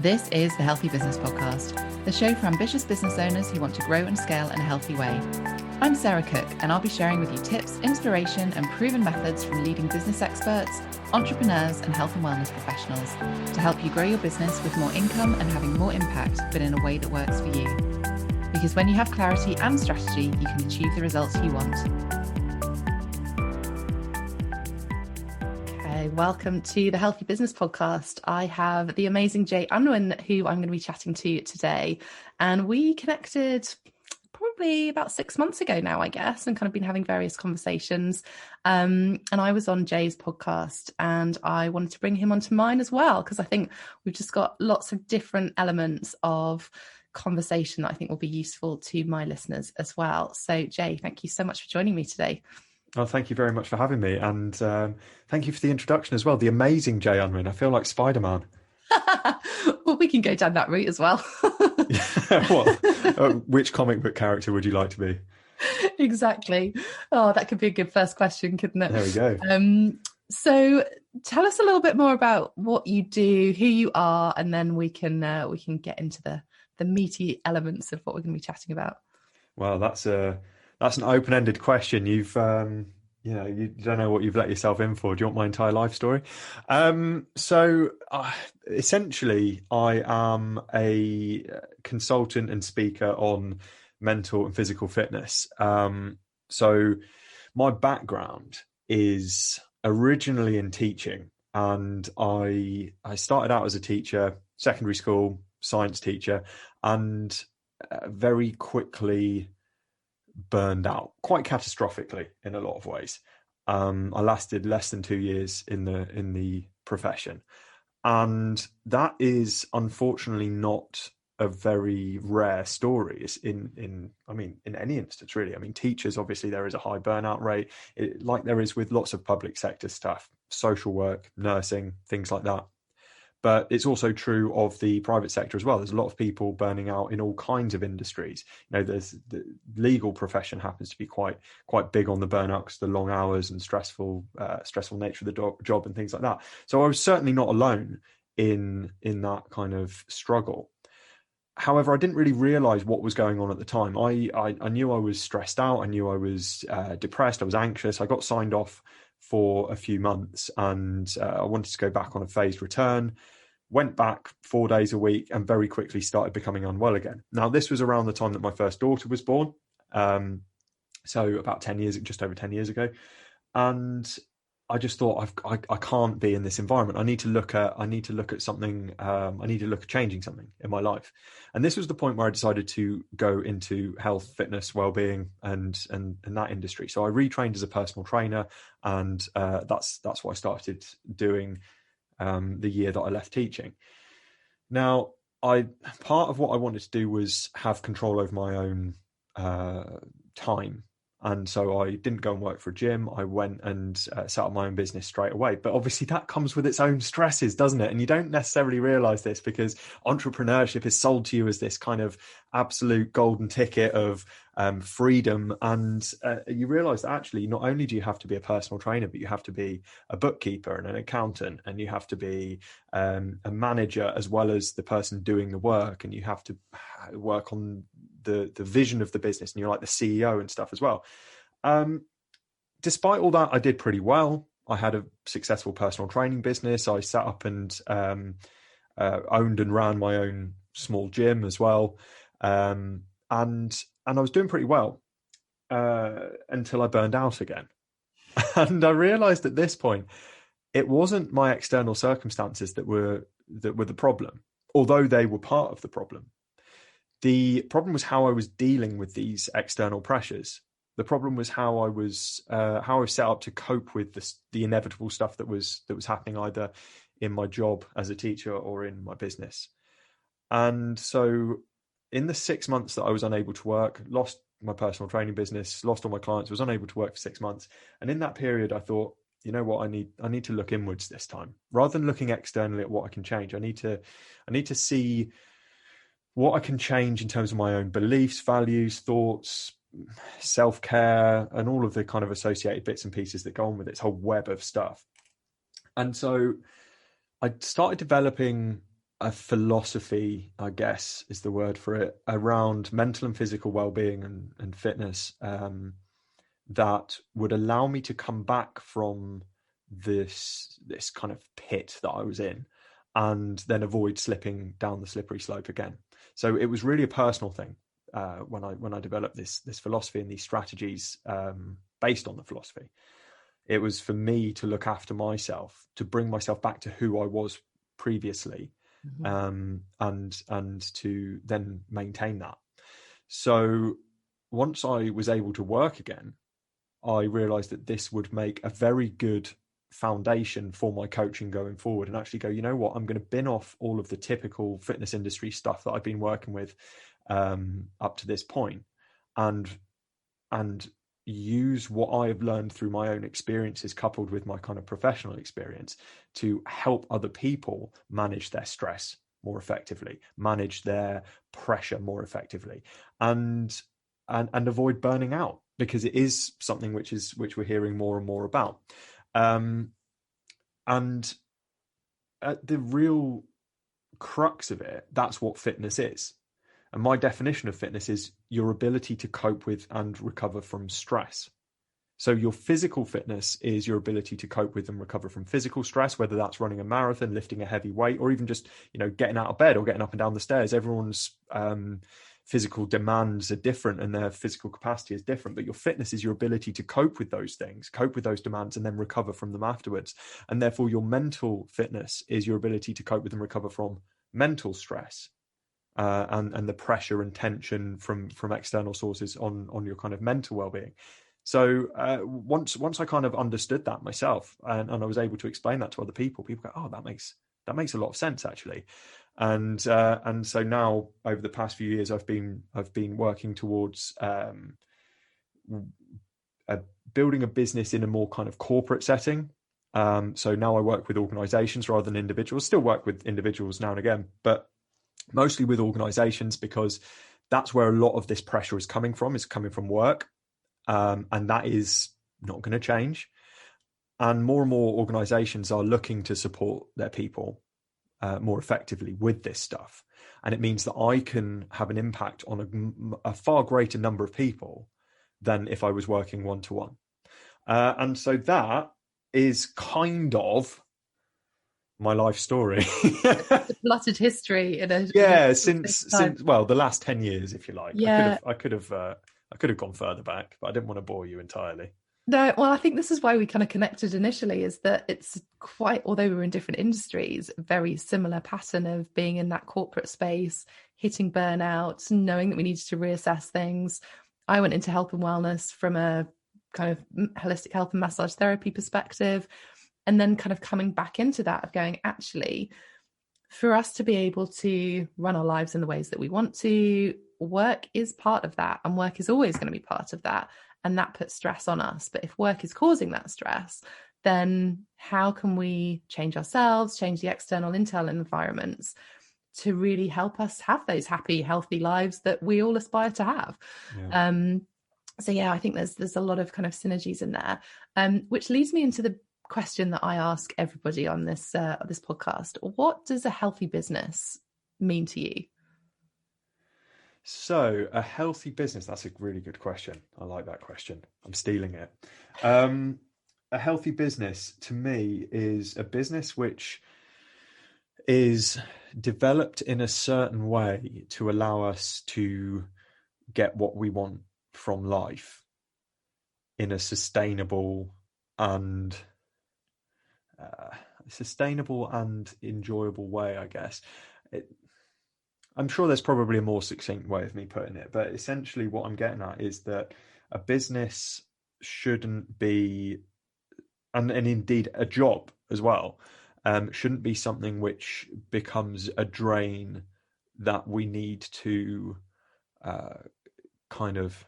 This is the Healthy Business Podcast, the show for ambitious business owners who want to grow and scale in a healthy way. I'm Sarah Cook, and I'll be sharing with you tips, inspiration, and proven methods from leading business experts, entrepreneurs, and health and wellness professionals to help you grow your business with more income and having more impact, but in a way that works for you. Because when you have clarity and strategy, you can achieve the results you want. Welcome to the Healthy Business Podcast. I have the amazing Unwin, who I'm going to be chatting to today. And we connected probably about 6 months ago now, I guess, and kind of been having various conversations. And I was on Jay's podcast and I wanted to bring him onto mine as well, because I think we've just got lots of different elements of conversation that I think will be useful to my listeners as well. So Jay, thank you so much for joining me today. Oh, thank you very much for having me. And thank you for the introduction as well. The amazing Jay Unwin. I feel like Spider-Man. Well, we can go down that route as well. Which comic book character would you like to be? Exactly. Oh, that could be a good first question, couldn't it? There we go. So tell us a little bit more about what you do, who you are, and then we can get into the meaty elements of what we're going to be chatting about. Well, that's an open-ended question. You've, you don't know what you've let yourself in for. Do you want my entire life story? Essentially, I am a consultant and speaker on mental and physical fitness. So my background is originally in teaching, and I started out as a teacher, secondary school science teacher, and very quickly burned out quite catastrophically in a lot of ways. I lasted less than 2 years in the profession, and that is unfortunately not a very rare story. It's in any instance really. I mean, teachers, obviously there is a high burnout rate, like there is with lots of public sector stuff, social work, nursing, things like that. But it's also true of the private sector as well. There's a lot of people burning out in all kinds of industries. You know, there's the legal profession happens to be quite big on the burnout because the long hours and stressful nature of the job and things like that. So I was certainly not alone in that kind of struggle. However, I didn't really realize what was going on at the time. I knew I was stressed out. I knew I was depressed. I was anxious. I got signed off for a few months, and I wanted to go back on a phased return. Went back 4 days a week and very quickly started becoming unwell again. Now, this was around the time that my first daughter was born. So about 10 years, just over 10 years ago. And I just thought, I can't be in this environment. I need to look at something. I need to look at changing something in my life. And this was the point where I decided to go into health, fitness, well-being, and that industry. So I retrained as a personal trainer, and that's what I started doing the year that I left teaching. Now, part of what I wanted to do was have control over my own time. And so I didn't go and work for a gym. I went and set up my own business straight away. But obviously that comes with its own stresses, doesn't it? And you don't necessarily realize this because entrepreneurship is sold to you as this kind of absolute golden ticket of freedom. And you realize that actually not only do you have to be a personal trainer, but you have to be a bookkeeper and an accountant, and you have to be a manager as well as the person doing the work. And you have to work on the vision of the business, and you're like the CEO and stuff as well. Despite all that, I did pretty well. I had a successful personal training business. I set up and owned and ran my own small gym as well. And I was doing pretty well until I burned out again. And I realized at this point, it wasn't my external circumstances that were the problem, although they were part of the problem. The problem was how I was dealing with these external pressures. The problem was how I was set up to cope with the inevitable stuff that was happening either in my job as a teacher or in my business. And so in the 6 months that I was unable to work, lost my personal training business, lost all my clients, was unable to work for 6 months. And in that period, I thought, you know what, I need to look inwards this time. Rather than looking externally at what I can change, I need to see what I can change in terms of my own beliefs, values, thoughts, self-care, and all of the kind of associated bits and pieces that go on with its whole web of stuff. And so I started developing a philosophy, I guess is the word for it, around mental and physical well-being and fitness, that would allow me to come back from this kind of pit that I was in, and then avoid slipping down the slippery slope again. So it was really a personal thing when I developed this philosophy and these strategies based on the philosophy. It was for me to look after myself, to bring myself back to who I was previously, and to then maintain that. So once I was able to work again, I realized that this would make a very good foundation for my coaching going forward, and actually go, you know what, I'm going to bin off all of the typical fitness industry stuff that I've been working with up to this point, and use what I've learned through my own experiences coupled with my kind of professional experience to help other people manage their stress more effectively, manage their pressure more effectively, and avoid burning out, because it is something which we're hearing more and more about. And at the real crux of it, that's what fitness is. And my definition of fitness is your ability to cope with and recover from stress. So your physical fitness is your ability to cope with and recover from physical stress, whether that's running a marathon, lifting a heavy weight, or even just, getting out of bed or getting up and down the stairs. Everyone's physical demands are different and their physical capacity is different, but your fitness is your ability to cope with those things, cope with those demands, and then recover from them afterwards. And therefore your mental fitness is your ability to cope with and recover from mental stress, and the pressure and tension from external sources on your kind of mental well-being. So once I kind of understood that myself, and I was able to explain that to other people go, oh, that makes a lot of sense actually. And so now over the past few years, I've been working towards building a business in a more kind of corporate setting. So now I work with organizations rather than individuals. Still work with individuals now and again, but mostly with organizations, because that's where a lot of this pressure is coming from work. And that is not going to change. And more organizations are looking to support their people more effectively with this stuff. And it means that I can have an impact on a far greater number of people than if I was working one-to-one. And so that is kind of my life story. The plotted history since the last 10 years, if you like. Yeah. I could have gone further back, but I didn't want to bore you entirely. No, well, I think this is why we kind of connected initially, is that it's quite, although we were in different industries, very similar pattern of being in that corporate space, hitting burnout, knowing that we needed to reassess things. I went into health and wellness from a kind of holistic health and massage therapy perspective, and then kind of coming back into that of going, actually, for us to be able to run our lives in the ways that we want to, work is part of that, and work is always going to be part of that. And that puts stress on us. But if work is causing that stress, then how can we change ourselves, change the external, internal environments to really help us have those happy, healthy lives that we all aspire to have? Yeah. So yeah, I think there's a lot of kind of synergies in there, which leads me into the question that I ask everybody on this podcast. What does a healthy business mean to you? So a healthy business, that's a really good question. I like that question. I'm stealing it. A healthy business to me is a business which is developed in a certain way to allow us to get what we want from life in a sustainable and enjoyable way, I guess. I'm sure there's probably a more succinct way of me putting it, but essentially what I'm getting at is that a business shouldn't be, and indeed a job as well, shouldn't be something which becomes a drain that we need to kind of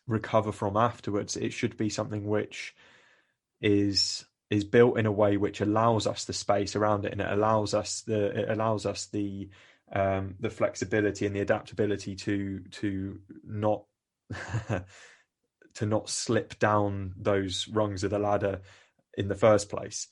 recover from afterwards. It should be something which is built in a way which allows us the space around it, and it allows us the flexibility and the adaptability to not to not slip down those rungs of the ladder in the first place.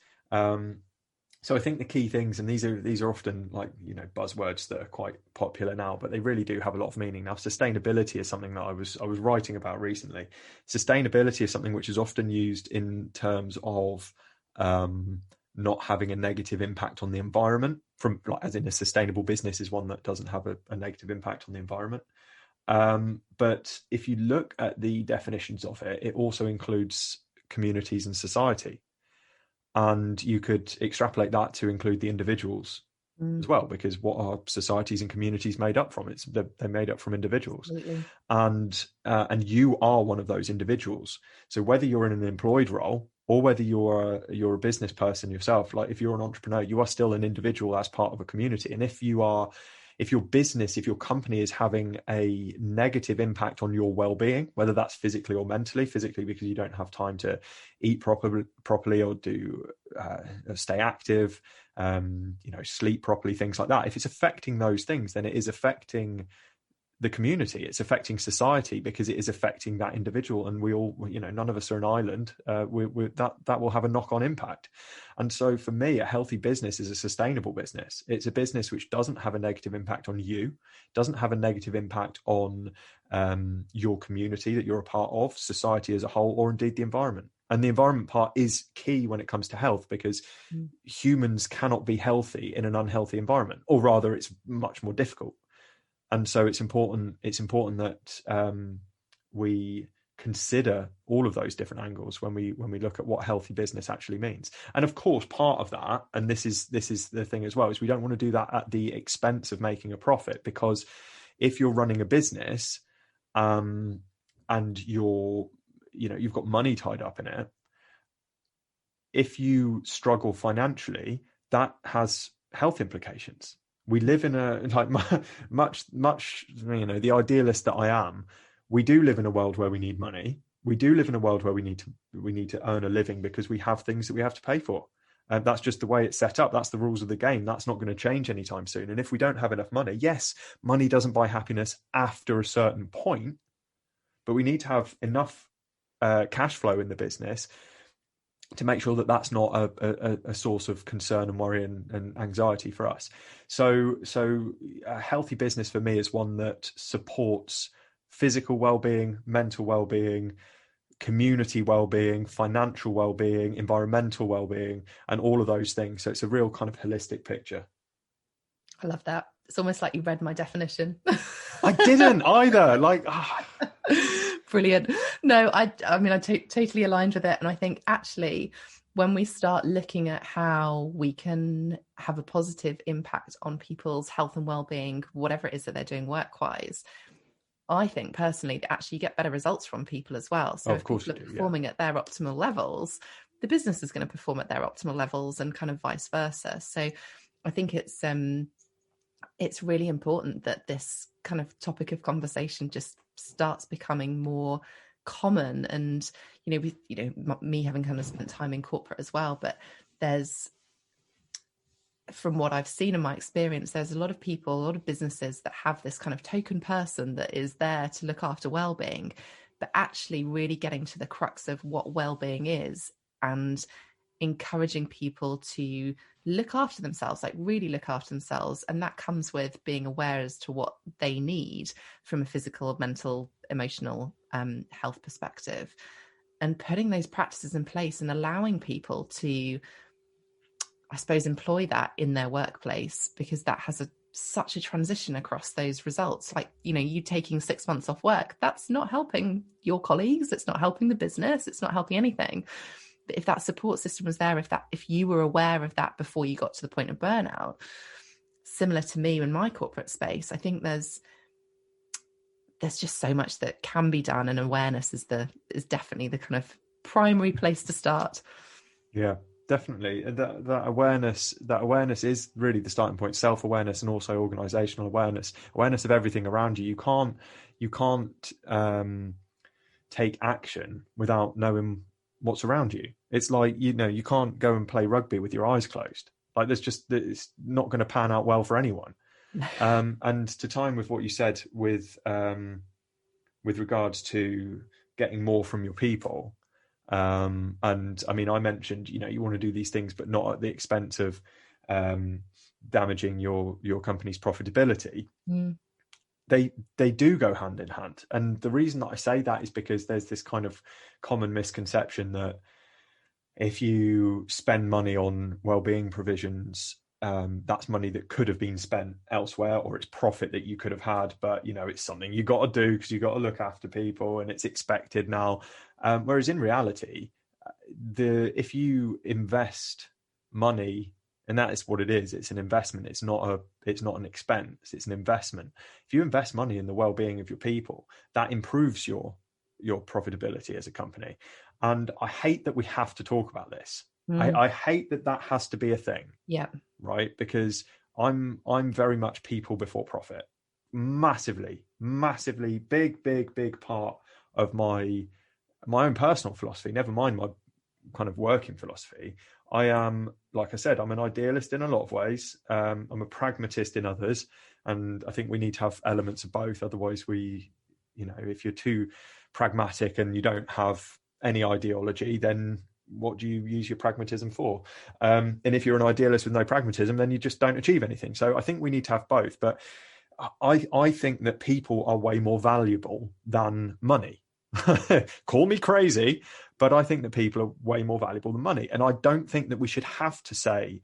So I think the key things, and these are often like, buzzwords that are quite popular now, but they really do have a lot of meaning. Now, sustainability is something that I was writing about recently. Sustainability is something which is often used in terms of not having a negative impact on the environment, from like, as in a sustainable business is one that doesn't have a negative impact on the environment. But if you look at the definitions of it, it also includes communities and society. And you could extrapolate that to include the individuals as well, because what are societies and communities made up from? They're made up from individuals. Absolutely. And you are one of those individuals. So whether you're in an employed role or whether you're a business person yourself, like if you're an entrepreneur, you are still an individual as part of a community. And if your company is having a negative impact on your well-being, whether that's physically or mentally, physically because you don't have time to eat properly or do stay active, sleep properly, things like that. If it's affecting those things, then it is affecting the community, it's affecting society, because it is affecting that individual. And we all, none of us are an island. That will have a knock-on impact. And so for me, a healthy business is a sustainable business. It's a business which doesn't have a negative impact on you, doesn't have a negative impact on your community that you're a part of, society as a whole, or indeed the environment. And the environment part is key when it comes to health, because humans cannot be healthy in an unhealthy environment, or rather it's much more difficult. And so it's important that we consider all of those different angles when we look at what healthy business actually means. And of course, part of that, and this is the thing as well, is we don't want to do that at the expense of making a profit. Because if you're running a business and you've got money tied up in it, if you struggle financially, that has health implications. We live in a much the idealist that I am. We do live in a world where we need money. We do live in a world where we need to earn a living, because we have things that we have to pay for. And that's just the way it's set up. That's the rules of the game. That's not going to change anytime soon. And if we don't have enough money, yes, money doesn't buy happiness after a certain point, but we need to have enough cash flow in the business to make sure that that's not a source of concern and worry and anxiety for us. So a healthy business for me is one that supports physical well-being, mental well-being, community well-being, financial well-being, environmental well-being, and all of those things. So it's a real kind of holistic picture. I love that. It's almost like you read my definition. I didn't either. Brilliant. No, I totally aligned with it. And I think actually when we start looking at how we can have a positive impact on people's health and well-being, whatever it is that they're doing work-wise, I think personally that actually you get better results from people as well. So if people are performing at their optimal levels, the business is going to perform at their optimal levels, and kind of vice versa. So I think it's really important that this kind of topic of conversation just starts becoming more common. And me having kind of spent time in corporate as well, but from what I've seen in my experience, there's a lot of people, a lot of businesses that have this kind of token person that is there to look after well-being, but actually really getting to the crux of what well-being is and encouraging people to look after themselves, like really look after themselves. And that comes with being aware as to what they need from a physical, mental, emotional health perspective, and putting those practices in place and allowing people to, I suppose, employ that in their workplace, because that has such a transition across those results. Like, you taking 6 months off work, that's not helping your colleagues. It's not helping the business. It's not helping anything. But if that support system was there, if you were aware of that before you got to the point of burnout, similar to me in my corporate space, I think there's just so much that can be done, and awareness is definitely the kind of primary place to start. Yeah, definitely. That awareness is really the starting point. Self-awareness, and also organizational awareness of everything around you. You can't take action without knowing what's around you. It's like, you can't go and play rugby with your eyes closed. Like, it's not going to pan out well for anyone. And to time with what you said with regards to getting more from your people, And I mean, I mentioned, you want to do these things, but not at the expense of damaging your company's profitability. They do go hand in hand. And the reason that I say that is because there's this kind of common misconception that if you spend money on well-being provisions, that's money that could have been spent elsewhere, or it's profit that you could have had, but it's something you got to do because you got to look after people and it's expected now. Whereas in reality, if you invest money, and that is what it is, it's an investment. It's not an expense. It's an investment. If you invest money in the well-being of your people, that improves your profitability as a company. And I hate that we have to talk about this. I hate that has to be a thing. Yeah. Right. Because I'm very much people before profit. Massively, big part of my own personal philosophy, never mind my kind of working philosophy. I am, like I said, I'm an idealist in a lot of ways. I'm a pragmatist in others. And I think we need to have elements of both. Otherwise if you're too pragmatic and you don't have any ideology, then what do you use your pragmatism for? And if you're an idealist with no pragmatism, then you just don't achieve anything. So I think we need to have both. But I think that people are way more valuable than money. Call me crazy, but I think that people are way more valuable than money. And I don't think that we should have to say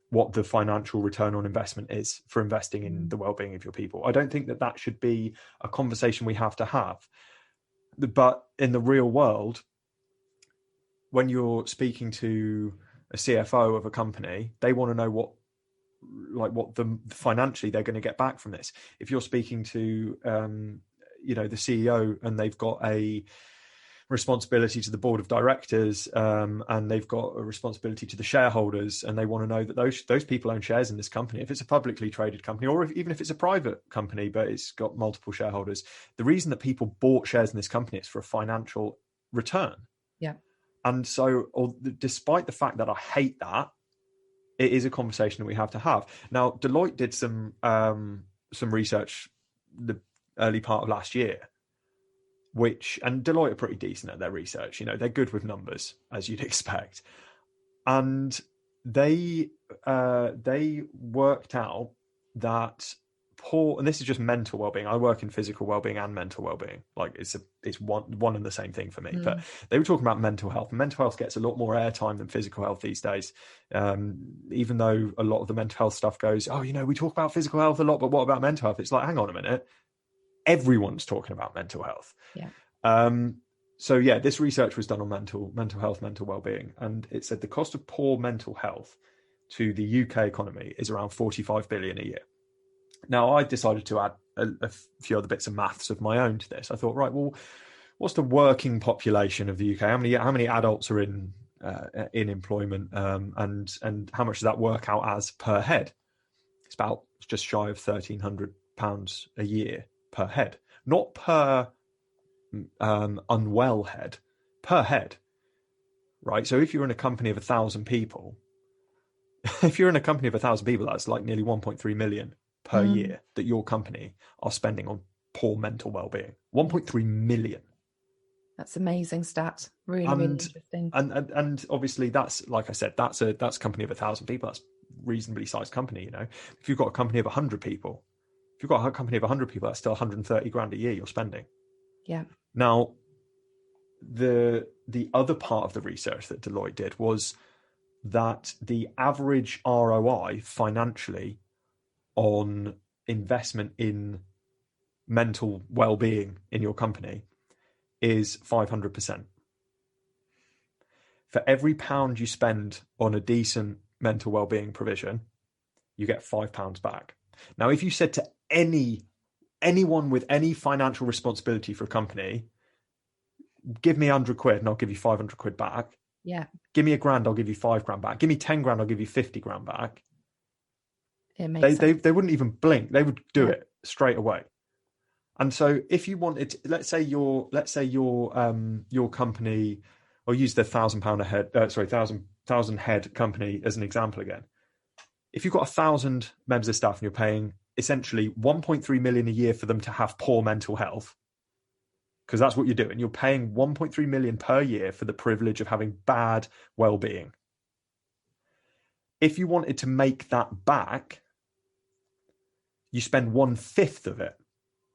what the financial return on investment is for investing in the well-being of your people. I don't think that should be a conversation we have to have. But in the real world, when you're speaking to a CFO of a company, they want to know what financially they're going to get back from this. If you're speaking to the CEO and they've got a responsibility to the board of directors, and they've got a responsibility to the shareholders, and they want to know that those people own shares in this company. If it's a publicly traded company, or even if it's a private company but it's got multiple shareholders, the reason that people bought shares in this company is for a financial return. Yeah. And so, despite the fact that I hate that, it is a conversation that we have to have. Now, Deloitte did some research the early part of last year, and Deloitte are pretty decent at their research. They're good with numbers, as you'd expect. And they worked out that and this is just mental well-being. I work in physical well-being and mental well-being. Like it's one and the same thing for me. But they were talking about mental health. Mental health gets a lot more airtime than physical health these days. Even though a lot of the mental health stuff goes, we talk about physical health a lot, but what about mental health? It's like, hang on a minute. Everyone's talking about mental health. Yeah. So this research was done on mental health, mental well-being, and it said the cost of poor mental health to the UK economy is around 45 billion a year. Now, I decided to add a few other bits of maths of my own to this. I thought, right, well, what's the working population of the UK? How many adults are in employment, and how much does that work out as per head? It's just shy of £1,300 a year per head, not per unwell head, per head, right? So if you're in a company of 1,000 people, that's like nearly 1.3 million per year that your company are spending on poor mental well-being. 1.3 million. That's amazing stat. Really interesting. And obviously that's, like I said, that's a company of 1,000 people. That's reasonably sized company. If you've got a company of 100 people, that's still 130 grand a year you're spending. Yeah. Now, the other part of the research that Deloitte did was that the average ROI financially on investment in mental well-being in your company is 500%. For every pound you spend on a decent mental well-being provision, you get £5 back. Now, if you said to anyone with any financial responsibility for a company, give me 100 quid and I'll give you 500 quid back. Yeah. Give me £1,000, I'll give you £5,000 back. Give me 10 grand, I'll give you 50 grand back. It makes sense. They wouldn't even blink. They would do it straight away. And so if you wanted, let's say your company, or use the £1,000 head company as an example again. If you've got 1,000 members of staff and you're paying essentially 1.3 million a year for them to have poor mental health, because that's what you're doing. You're paying 1.3 million per year for the privilege of having bad well-being. If you wanted to make that back, you spend 1/5 of it.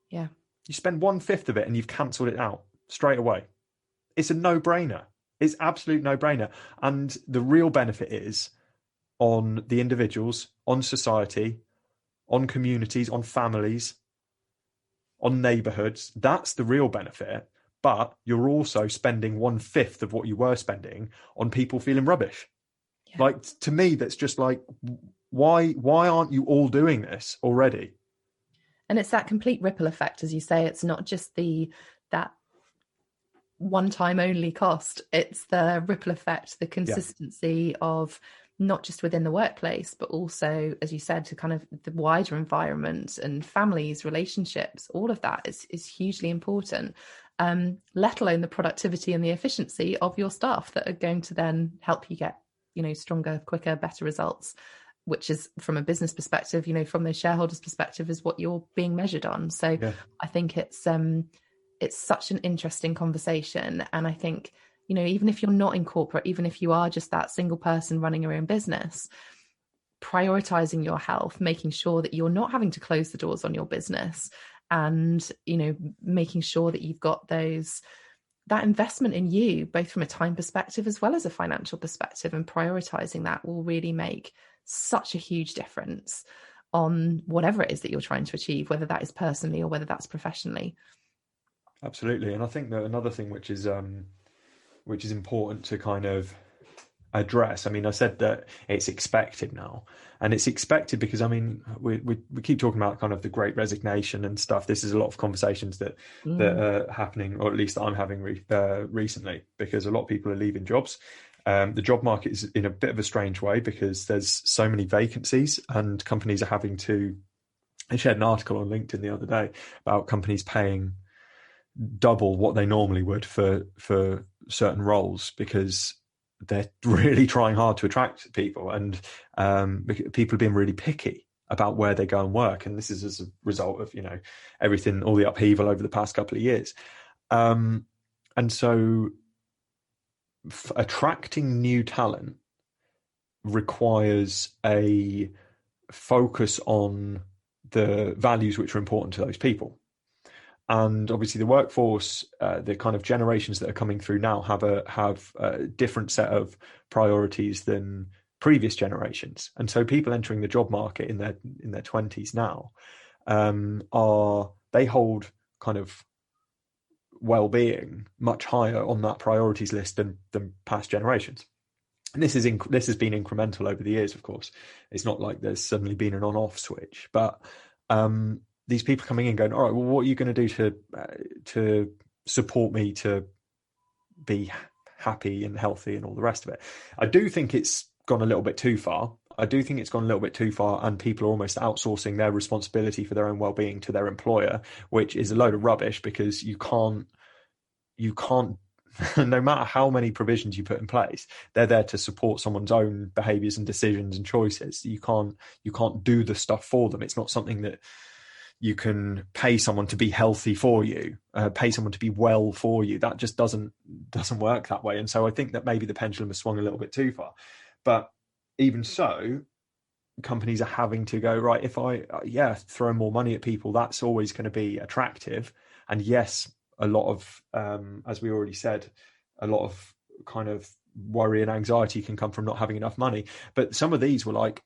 Yeah. You spend 1/5 of it and you've cancelled it out straight away. It's a no-brainer. It's absolute no-brainer. And the real benefit is on the individuals, on society, on communities, on families, on neighborhoods. That's the real benefit. But you're also spending 1/5 of what you were spending on people feeling rubbish. Yeah. Like, to me, that's just like, why aren't you all doing this already? And it's that complete ripple effect, as you say. It's not just that one-time only cost. It's the ripple effect, the consistency of not just within the workplace, but also, as you said, to kind of the wider environment and families, relationships. All of that is hugely important, let alone the productivity and the efficiency of your staff that are going to then help you get, stronger, quicker, better results, which is, from a business perspective, from the shareholders' perspective, is what you're being measured on. So I think it's such an interesting conversation. And I think, even if you're not in corporate, even if you are just that single person running your own business, prioritizing your health, making sure that you're not having to close the doors on your business, and, making sure that you've got that investment in you, both from a time perspective as well as a financial perspective, and prioritizing that will really make such a huge difference on whatever it is that you're trying to achieve, whether that is personally or whether that's professionally. Absolutely. And I think that another thing which is important to kind of address, I said that it's expected now, and it's expected because we keep talking about kind of the great resignation and stuff. This is a lot of conversations that are happening, or at least I'm having recently, because a lot of people are leaving jobs. The job market is in a bit of a strange way because there's so many vacancies, and companies are having to. I shared an article on LinkedIn the other day about companies paying double what they normally would for certain roles, because they're really trying hard to attract people, and people are being really picky about where they go and work. And this is as a result of everything, all the upheaval over the past couple of years, and so attracting new talent requires a focus on the values which are important to those people. And obviously the workforce, the kind of generations that are coming through now have a different set of priorities than previous generations. And so people entering the job market in their 20s now they hold kind of well-being much higher on that priorities list than past generations. And this has been incremental over the years, of course. It's not like there's suddenly been an on-off switch, but these people coming in going, all right, well, what are you going to do to support me to be happy and healthy and all the rest of it? I do think it's gone a little bit too far. And people are almost outsourcing their responsibility for their own well-being to their employer, which is a load of rubbish, because you can't no matter how many provisions you put in place, they're there to support someone's own behaviors and decisions and choices. You can't do the stuff for them. It's not something that you can pay someone to be healthy for you, pay someone to be well for you. That just doesn't work that way. And so I think that maybe the pendulum has swung a little bit too far. But even so, companies are having to go, right, if I throw more money at people, that's always going to be attractive. And yes, a lot of, as we already said, a lot of kind of worry and anxiety can come from not having enough money. But some of these were like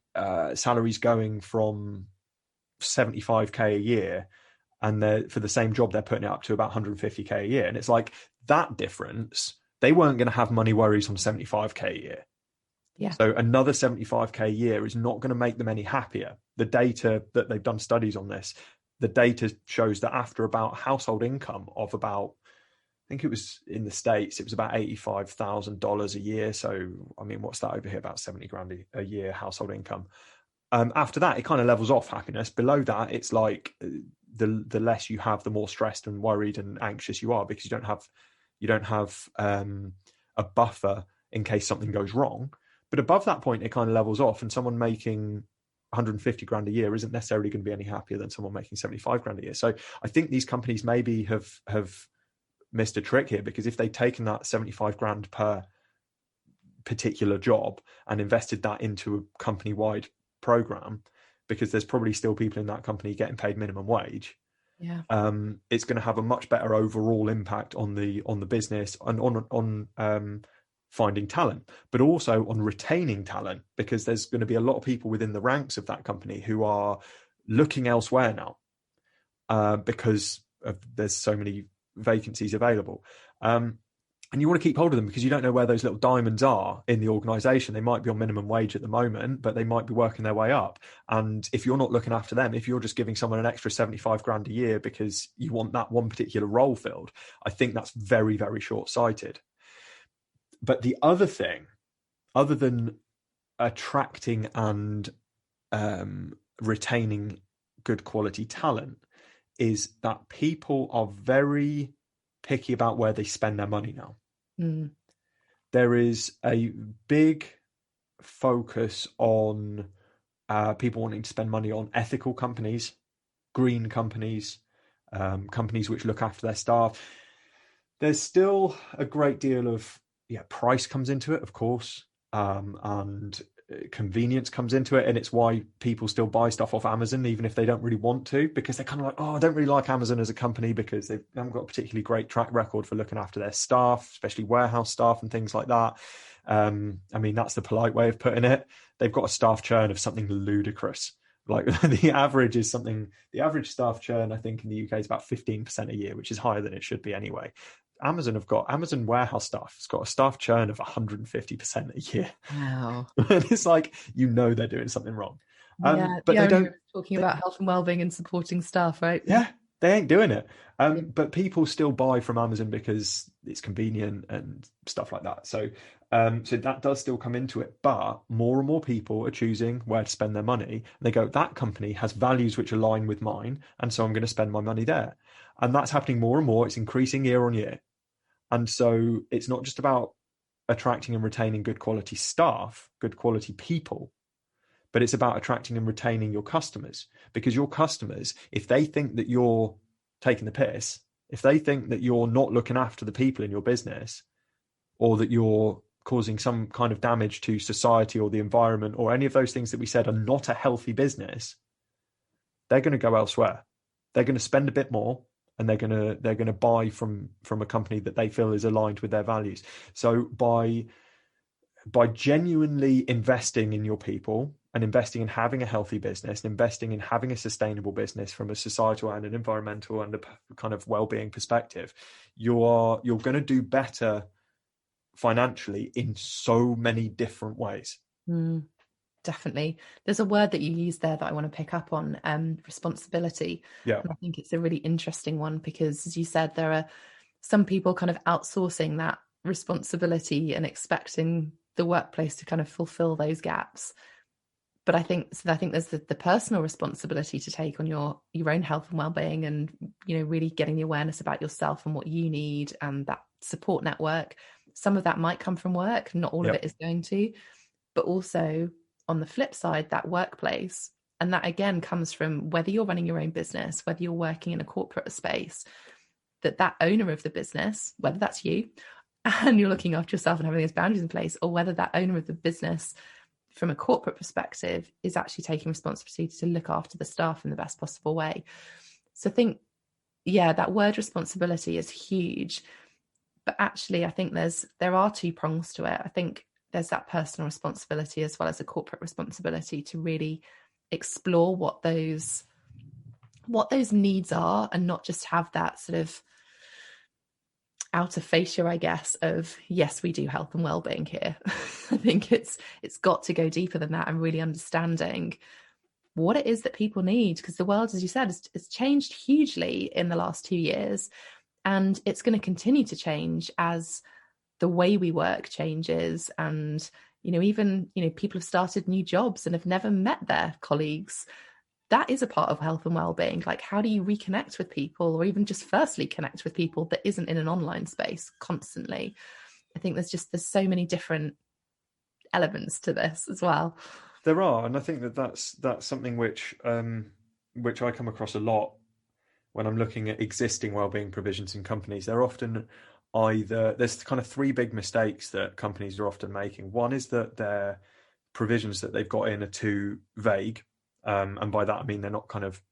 salaries going from 75k a year, and for the same job they're putting it up to about 150k a year. And it's like, that difference, they weren't going to have money worries on 75k a year. Yeah. So another 75k a year is not going to make them any happier. The data that they've done studies on this, the data shows that after about household income of about, I think it was in the States, it was about $85,000 a year. So, what's that over here? About 70 grand a year household income. After that, it kind of levels off happiness. Below that, it's like the less you have, the more stressed and worried and anxious you are, because you don't have a buffer in case something goes wrong. But above that point, it kind of levels off, and someone making 150 grand a year isn't necessarily going to be any happier than someone making 75 grand a year. So I think these companies maybe have missed a trick here, because if they'd taken that 75 grand per particular job and invested that into a company-wide program, because there's probably still people in that company getting paid minimum wage, it's going to have a much better overall impact on the business and on finding talent, but also on retaining talent, because there's going to be a lot of people within the ranks of that company who are looking elsewhere now, because there's so many vacancies available. And you want to keep hold of them, because you don't know where those little diamonds are in the organization. They might be on minimum wage at the moment, but they might be working their way up. And if you're not looking after them, if you're just giving someone an extra 75 grand a year because you want that one particular role filled, I think that's very, very short-sighted. But the other thing, other than attracting and retaining good quality talent, is that people are very picky about where they spend their money now. There is a big focus on people wanting to spend money on ethical companies, green companies, companies which look after their staff. There's still a great deal of price comes into it, of course, and convenience comes into it, and it's why people still buy stuff off Amazon even if they don't really want to, because they're kind of like, oh, I don't really like Amazon as a company because they haven't got a particularly great track record for looking after their staff, especially warehouse staff and things like that. I mean, that's the polite way of putting it. They've got a staff churn of something ludicrous. Like the average staff churn, I think, in the UK is about 15% a year, which is higher than it should be anyway. Amazon warehouse staff has got a staff churn of 150% a year. Wow. And it's like, they're doing something wrong. But they don't talking about health and well-being and supporting staff, right? Yeah, they ain't doing it. But people still buy from Amazon because it's convenient and stuff like that. So that does still come into it, but more and more people are choosing where to spend their money. And they go, that company has values which align with mine, and so I'm going to spend my money there. And that's happening more and more. It's increasing year on year. And so it's not just about attracting and retaining good quality staff, good quality people, but it's about attracting and retaining your customers. Because your customers, if they think that you're taking the piss, if they think that you're not looking after the people in your business, or that you're causing some kind of damage to society or the environment, or any of those things that we said are not a healthy business, they're going to go elsewhere. They're going to spend a bit more, and they're going to buy from a company that they feel is aligned with their values. So by genuinely investing in your people, and investing in having a healthy business, and investing in having a sustainable business from a societal and an environmental and a kind of well-being perspective, you're going to do better financially in so many different ways. Definitely. There's a word that you used there that I want to pick up on, responsibility. Yeah. And I think it's a really interesting one, because as you said, there are some people kind of outsourcing that responsibility and expecting the workplace to kind of fulfill those gaps. But I think there's the personal responsibility to take on your own health and well-being, and really getting the awareness about yourself and what you need, and that support network. Some of that might come from work, not all of it is going to, but also on the flip side, that workplace. And that again comes from whether you're running your own business, whether you're working in a corporate space, that owner of the business, whether that's you and you're looking after yourself and having those boundaries in place, or whether that owner of the business from a corporate perspective is actually taking responsibility to look after the staff in the best possible way. So I think, that word responsibility is huge. But actually, I think there are two prongs to it. I think there's that personal responsibility as well as a corporate responsibility to really explore what those needs are, and not just have that sort of outer fascia, I guess, of yes, we do health and well-being here. I think it's got to go deeper than that, and really understanding what it is that people need, because the world, as you said, has changed hugely in the last 2 years, and it's going to continue to change as the way we work changes. And even people have started new jobs and have never met their colleagues. That is a part of health and well-being. Like, how do you reconnect with people, or even just firstly connect with people that isn't in an online space constantly? I think there's so many different elements to this as well. There are, and I think that's something which I come across a lot when I'm looking at existing wellbeing provisions in companies, they're often there's kind of three big mistakes that companies are often making. One is that their provisions that they've got in are too vague, and by that I mean they're not kind of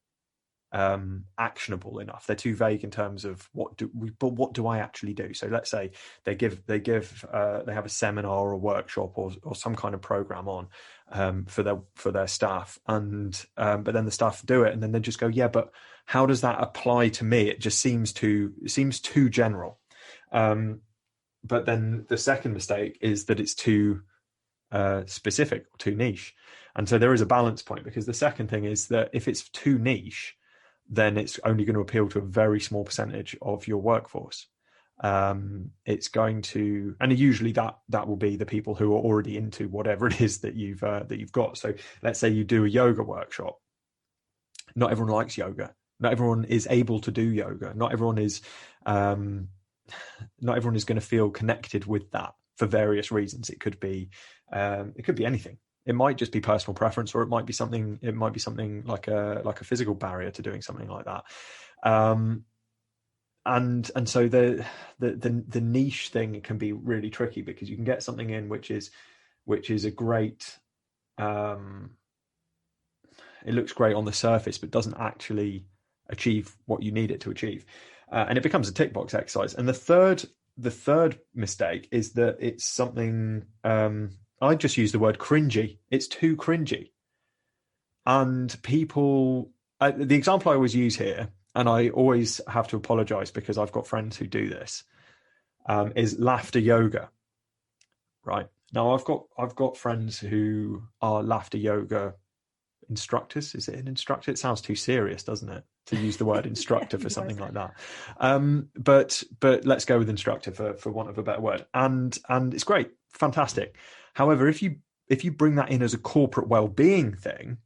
actionable enough. They're too vague in terms of what do I actually do. So let's say they have a seminar or a workshop or some kind of program on for their staff, and but then the staff do it and then they just go, yeah, but how does that apply to me? It just seems too general. But then the second mistake is that it's too specific or too niche. And so there is a balance point, because the second thing is that if it's too niche, then it's only going to appeal to a very small percentage of your workforce. It's going to, and usually that will be the people who are already into whatever it is that you've got. So let's say you do a yoga workshop. Not everyone likes yoga. Not everyone is able to do yoga. Not everyone is going to feel connected with that for various reasons. It could be anything. It might just be personal preference, or it might be something like a physical barrier to doing something like that. And so the niche thing can be really tricky, because you can get something in which is a great, it looks great on the surface, but doesn't actually achieve what you need it to achieve, and it becomes a tick box exercise. And the third mistake is that it's something. I just use the word cringy. It's too cringy. And people, the example I always use here, and I always have to apologize because I've got friends who do this, is laughter yoga. Right. Now I've got friends who are laughter yoga instructors. Is it an instructor? It sounds too serious, doesn't it, to use the word instructor for something like that? But let's go with instructor for want of a better word. And it's great, fantastic. However, if you bring that in as a corporate well-being thing,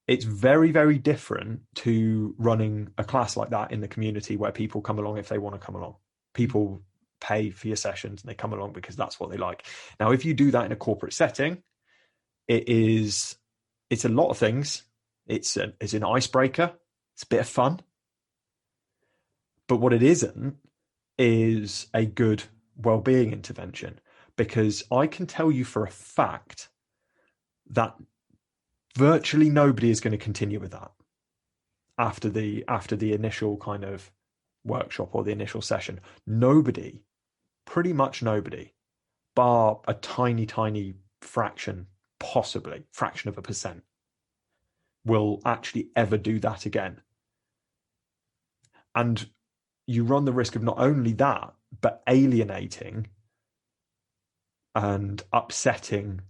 it's very, very different to running a class like that in the community, where people come along if they want to come along. People pay for your sessions and they come along because that's what they like. Now, if you do that in a corporate setting, it's a lot of things. It's an icebreaker. It's a bit of fun. But what it isn't is a good well-being intervention, because I can tell you for a fact that virtually nobody is going to continue with that after the initial kind of workshop or the initial session. Nobody, pretty much nobody, bar a tiny fraction, possibly fraction of a percent, will actually ever do that again. And you run the risk of not only that, but alienating and upsetting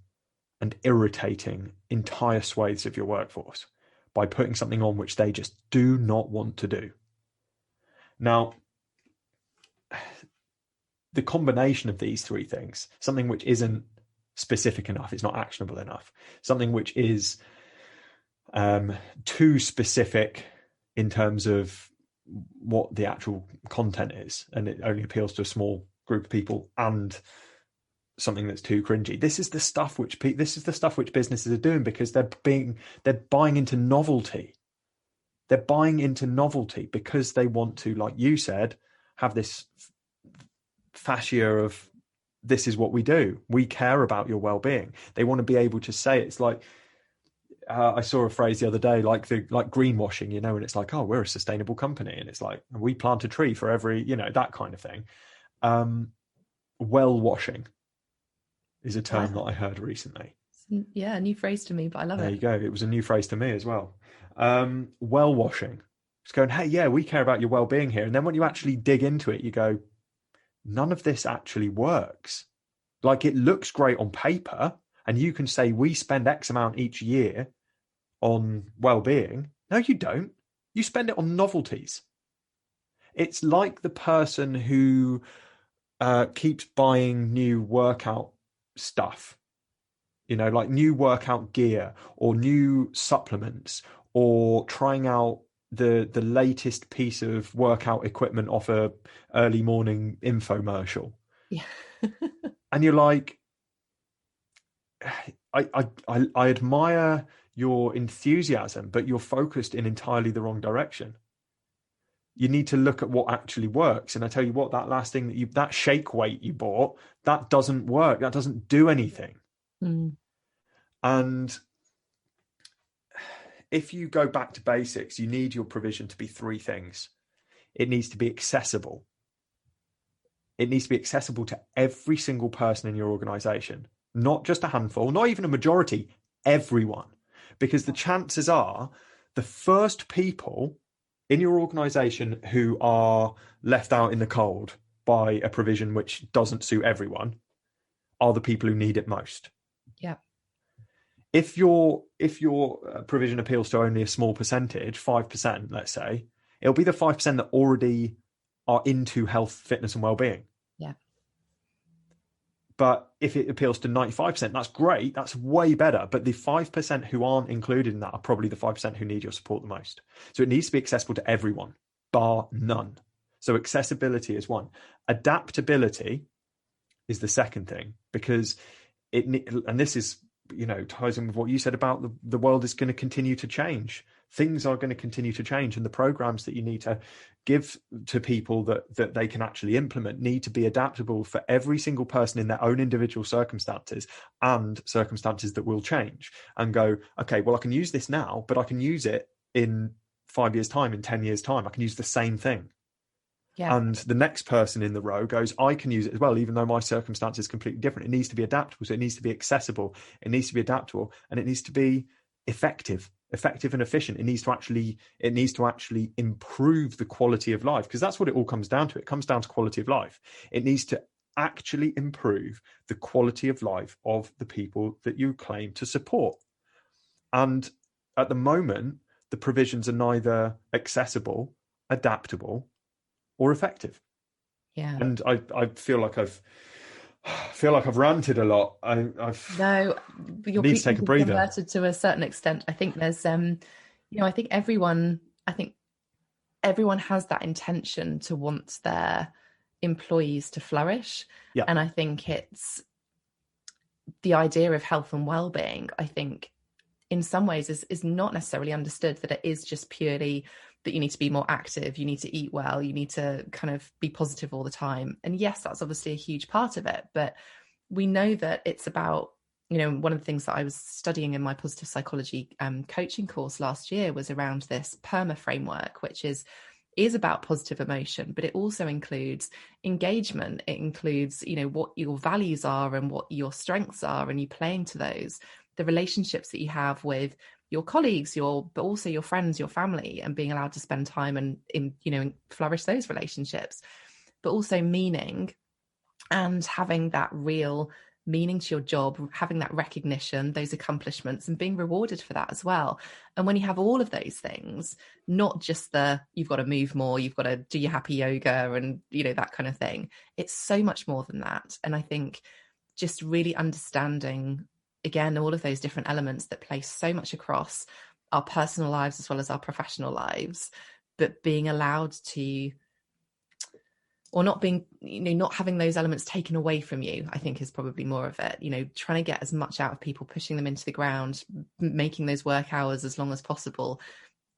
and irritating entire swathes of your workforce by putting something on which they just do not want to do. Now, the combination of these three things, something which isn't specific enough, it's not actionable enough, something which is too specific in terms of what the actual content is, and it only appeals to a small group of people, and something that's too cringy. This is the stuff which businesses are doing, because they're buying into novelty. They're buying into novelty because they want to, like you said, have this fascia of, this is what we do. We care about your well-being. They want to be able to say it. It's like, I saw a phrase the other day, like greenwashing, and it's like, oh, we're a sustainable company, and it's like, we plant a tree for every, that kind of thing. Well-washing is a term that I heard recently. Yeah, a new phrase to me, but I love it. There you go. It was a new phrase to me as well. Well-washing. Just going, hey, yeah, we care about your well-being here. And then when you actually dig into it, you go, none of this actually works. Like, it looks great on paper, and you can say we spend X amount each year on well-being. No, you don't. You spend it on novelties. It's like the person who keeps buying new workout stuff, like new workout gear or new supplements, or trying out the latest piece of workout equipment off a early morning infomercial. Yeah. And you're like, I admire your enthusiasm, but you're focused in entirely the wrong direction. You need to look at what actually works. And I tell you what, that last thing that shake weight you bought, that doesn't work. That doesn't do anything. Mm. And if you go back to basics, you need your provision to be three things. It needs to be accessible. It needs to be accessible to every single person in your organization, not just a handful, not even a majority, everyone. Because the chances are the first people in your organization who are left out in the cold by a provision which doesn't suit everyone are the people who need it most. Yeah. If your provision appeals to only a small percentage, 5%, let's say, it'll be the 5% that already are into health, fitness, and well-being. Yeah. But if it appeals to 95%, that's great. That's way better. But the 5% who aren't included in that are probably the 5% who need your support the most. So it needs to be accessible to everyone, bar none. So accessibility is one. Adaptability is the second thing, because and this is, ties in with what you said about the world is going to continue to change. Things are going to continue to change, and the programs that you need to give to people that they can actually implement need to be adaptable for every single person in their own individual circumstances, and circumstances that will change, and go, okay, well, I can use this now, but I can use it in 5 years' time, in 10 years' time. I can use the same thing. Yeah. And the next person in the row goes, I can use it as well, even though my circumstance is completely different. It needs to be adaptable. So it needs to be accessible. It needs to be adaptable, and it needs to be effective and efficient. It needs to actually improve the quality of life, because that's what it all comes down to. It comes down to quality of life. It needs to actually improve the quality of life of the people that you claim to support. And at the moment, the provisions are neither accessible, adaptable, or effective. Yeah. And I feel like I've ranted a lot. No, your need to take preaching a is breather. converted to a certain extent. I think there's I think everyone has that intention to want their employees to flourish. Yeah. And I think it's the idea of health and well-being, I think in some ways is not necessarily understood, that it is just purely that you need to be more active, you need to eat well, you need to kind of be positive all the time. And yes, that's obviously a huge part of it, but we know that it's about, one of the things that I was studying in my positive psychology coaching course last year was around this PERMA framework, which is about positive emotion, but it also includes engagement. It includes, what your values are and what your strengths are, and you playing to those, the relationships that you have with your colleagues, but also your friends, your family, and being allowed to spend time and flourish those relationships, but also meaning, and having that real meaning to your job, having that recognition, those accomplishments, and being rewarded for that as well. And when you have all of those things, not just you've got to move more, you've got to do your happy yoga and, that kind of thing. It's so much more than that. And I think just really understanding, again, all of those different elements that play so much across our personal lives as well as our professional lives, but being allowed to, or not being, not having those elements taken away from you, I think is probably more of it, trying to get as much out of people, pushing them into the ground, making those work hours as long as possible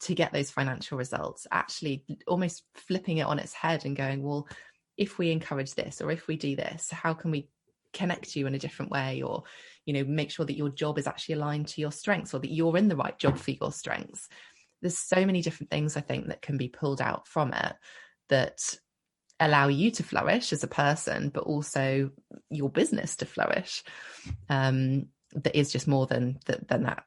to get those financial results, actually almost flipping it on its head and going, well, if we encourage this, or if we do this, how can we connect you in a different way, or, make sure that your job is actually aligned to your strengths, or that you're in the right job for your strengths. There's so many different things, I think, that can be pulled out from it that allow you to flourish as a person, but also your business to flourish. That is just more than that,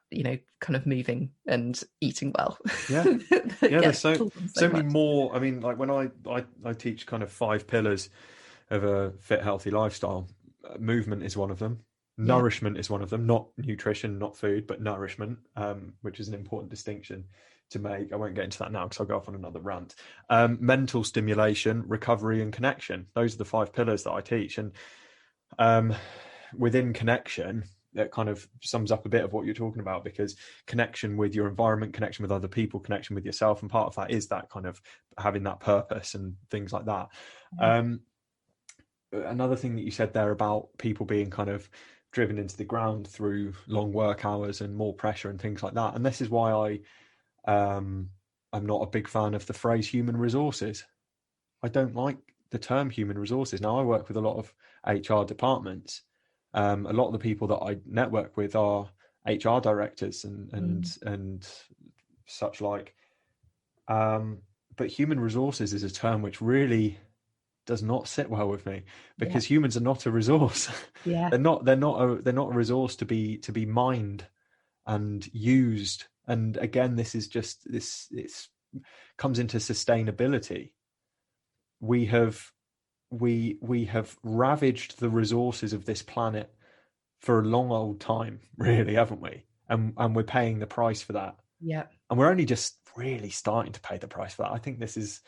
kind of moving and eating well. Yeah. There's so many more. I mean, like when I teach kind of 5 pillars of a fit, healthy lifestyle, movement is one of them. Nourishment is one of them, not nutrition, not food, but nourishment, which is an important distinction to make. I won't get into that now because I'll go off on another rant. Mental stimulation, recovery, and connection. Those are the 5 pillars that I teach. And within connection, that kind of sums up a bit of what you're talking about, because connection with your environment, connection with other people, connection with yourself, and part of that is that kind of having that purpose and things like that. Another thing that you said there about people being kind of driven into the ground through long work hours and more pressure and things like that. And this is why I'm not a big fan of the phrase human resources. I don't like the term human resources. Now, I work with a lot of HR departments. A lot of the people that I network with are HR directors and such like. But human resources is a term which really does not sit well with me, because humans are not a resource. Yeah. they're not a resource to be mined and used. And again, this is just this, it's comes into sustainability. We have ravaged the resources of this planet for a long old time, really, haven't we? And we're paying the price for that. Yeah. And we're only just really starting to pay the price for that. I think this is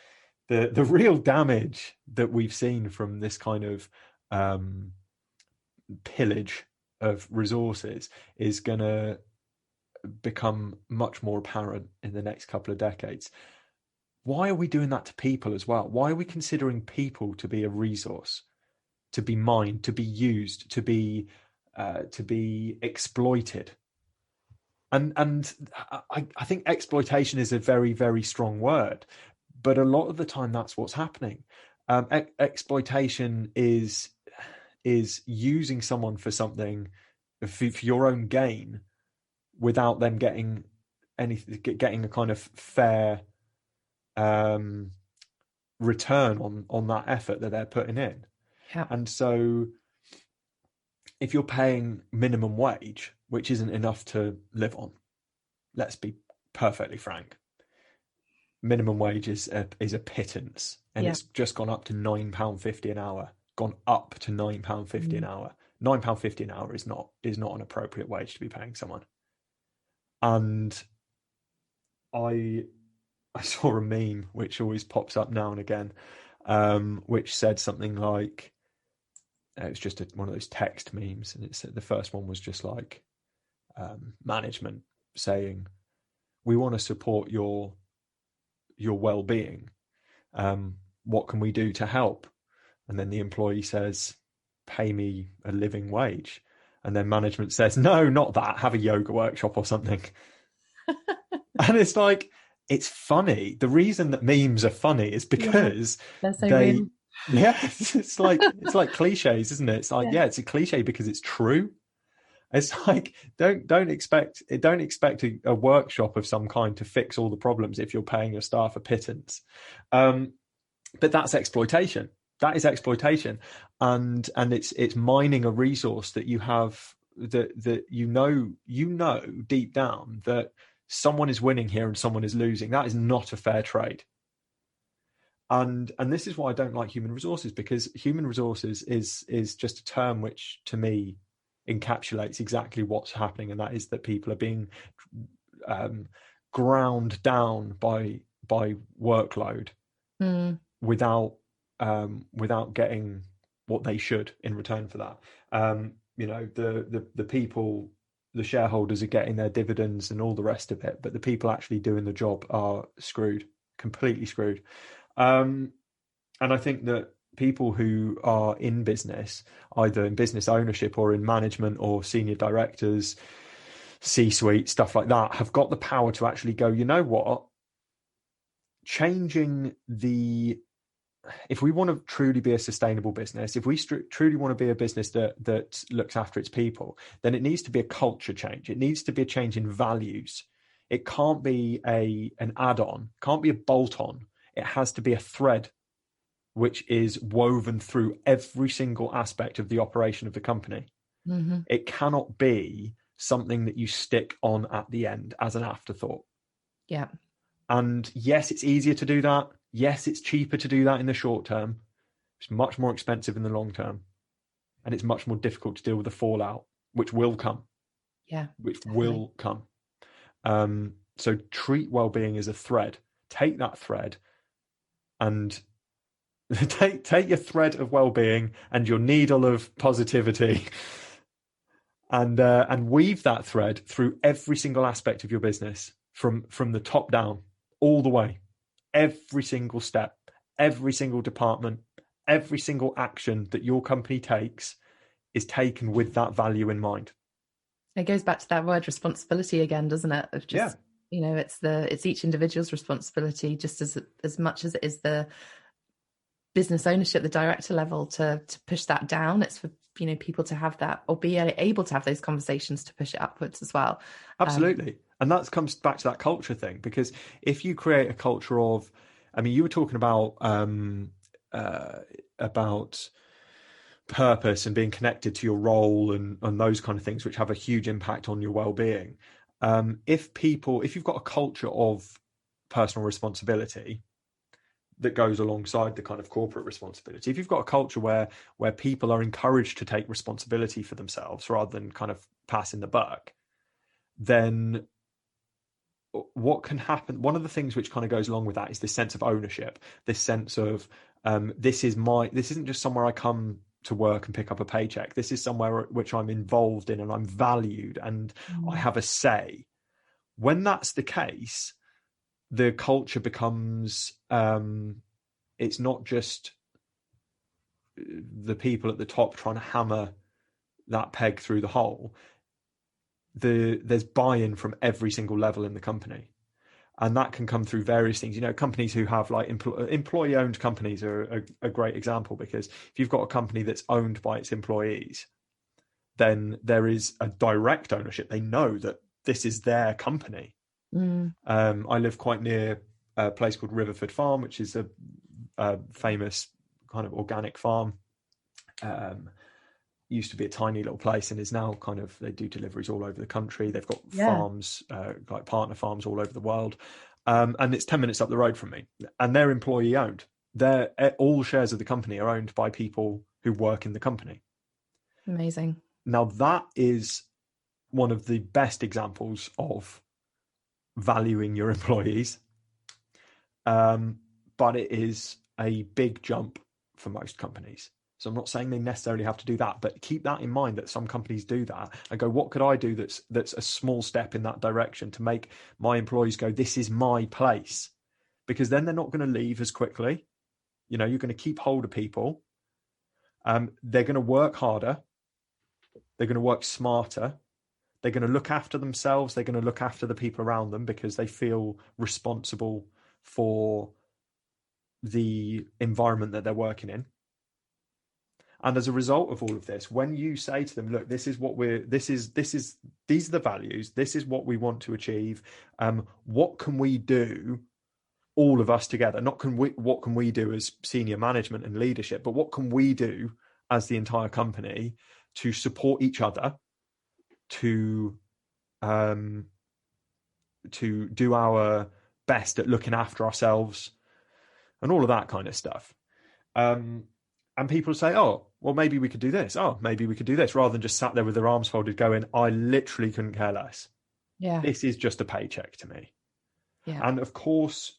the real damage that we've seen from this kind of pillage of resources is going to become much more apparent in the next couple of decades. Why are we doing that to people as well? Why are we considering people to be a resource, to be mined, to be used, to be exploited? And I think exploitation is a very, very strong word, but a lot of the time that's what's happening. Exploitation is using someone for something for your own gain, without them getting a kind of fair return on that effort that they're putting in. Yeah. And so if you're paying minimum wage, which isn't enough to live on, let's be perfectly frank, minimum wage is a pittance, and it's just gone up to £9.50 an hour. Gone up to £9.50 an hour. £9.50 an hour is not an appropriate wage to be paying someone. And I saw a meme which always pops up now and again, which said something like, it was just one of those text memes, and it said, the first one was just like management saying, "We want to support your well-being. What can we do to help?" And then the employee says, "Pay me a living wage." And then management says, "No, not that. Have a yoga workshop or something." And it's like, it's funny. The reason that memes are funny is because they're so real. Yeah, it's like cliches, isn't it? It's like, it's a cliche because it's true. It's like, don't expect a workshop of some kind to fix all the problems if you're paying your staff a pittance. But that's exploitation. That is exploitation, and it's mining a resource that you have, that you know deep down that someone is winning here and someone is losing. That is not a fair trade. And this is why I don't like human resources, because human resources is just a term which to me encapsulates exactly what's happening, and that is that people are being ground down by workload without getting what they should in return for that. The people, the shareholders are getting their dividends and all the rest of it, but the people actually doing the job are screwed, completely screwed. And I think that people who are in business, either in business ownership or in management or senior directors, C-suite, stuff like that, have got the power to actually go, you know what? If we want to truly be a sustainable business, if we truly want to be a business that looks after its people, then it needs to be a culture change. It needs to be a change in values. It can't be an add-on, can't be a bolt-on. It has to be a thread which is woven through every single aspect of the operation of the company. Mm-hmm. It cannot be something that you stick on at the end as an afterthought. Yeah. And yes, it's easier to do that. Yes, it's cheaper to do that in the short term. It's much more expensive in the long term. And it's much more difficult to deal with the fallout, which will come. Yeah. Which definitely will come. So treat well-being as a thread. Take that thread and take your thread of well-being and your needle of positivity and weave that thread through every single aspect of your business, from the top down, all the way. Every single step, every single department, every single action that your company takes is taken with that value in mind. It goes back to that word responsibility again, doesn't it? Of just it's each individual's responsibility, just as much as it is the business ownership, the director level, to push that down. It's for people to have that, or be able to have those conversations to push it upwards as well. Absolutely. And that comes back to that culture thing, because if you create a culture of, I mean, you were talking about purpose and being connected to your role and those kind of things, which have a huge impact on your well-being. If you've got a culture of personal responsibility that goes alongside the kind of corporate responsibility, if you've got a culture where people are encouraged to take responsibility for themselves rather than kind of passing the buck, then what can happen, one of the things which kind of goes along with that is this sense of ownership, this sense of this isn't just somewhere I come to work and pick up a paycheck. This is somewhere which I'm involved in and I'm valued and I have a say. When that's the case, the culture becomes it's not just the people at the top trying to hammer that peg through the hole. There's buy-in from every single level in the company, and that can come through various things. Companies who have like employee-owned companies are a great example, because if you've got a company that's owned by its employees, then there is a direct ownership. They know that this is their company. I live quite near a place called Riverford Farm, which is a famous kind of organic farm. Used to be a tiny little place and is now kind of, they do deliveries all over the country. They've got farms, like partner farms all over the world. And it's 10 minutes up the road from me, and they're employee owned. All shares of the company are owned by people who work in the company. Amazing. Now that is one of the best examples of valuing your employees. But it is a big jump for most companies. So I'm not saying they necessarily have to do that, but keep that in mind, that some companies do that and go, what could I do that's a small step in that direction to make my employees go, this is my place? Because then they're not going to leave as quickly. You're going to keep hold of people. They're going to work harder. They're going to work smarter. They're going to look after themselves. They're going to look after the people around them because they feel responsible for the environment that they're working in. And as a result of all of this, when you say to them, look, these are the values, this is what we want to achieve. What can we do, all of us together? What can we do as senior management and leadership, but what can we do as the entire company to support each other, to do our best at looking after ourselves and all of that kind of stuff. And people say, oh, well, maybe we could do this. Oh, maybe we could do this, rather than just sat there with their arms folded going, I literally couldn't care less. Yeah. This is just a paycheck to me. Yeah. And of course,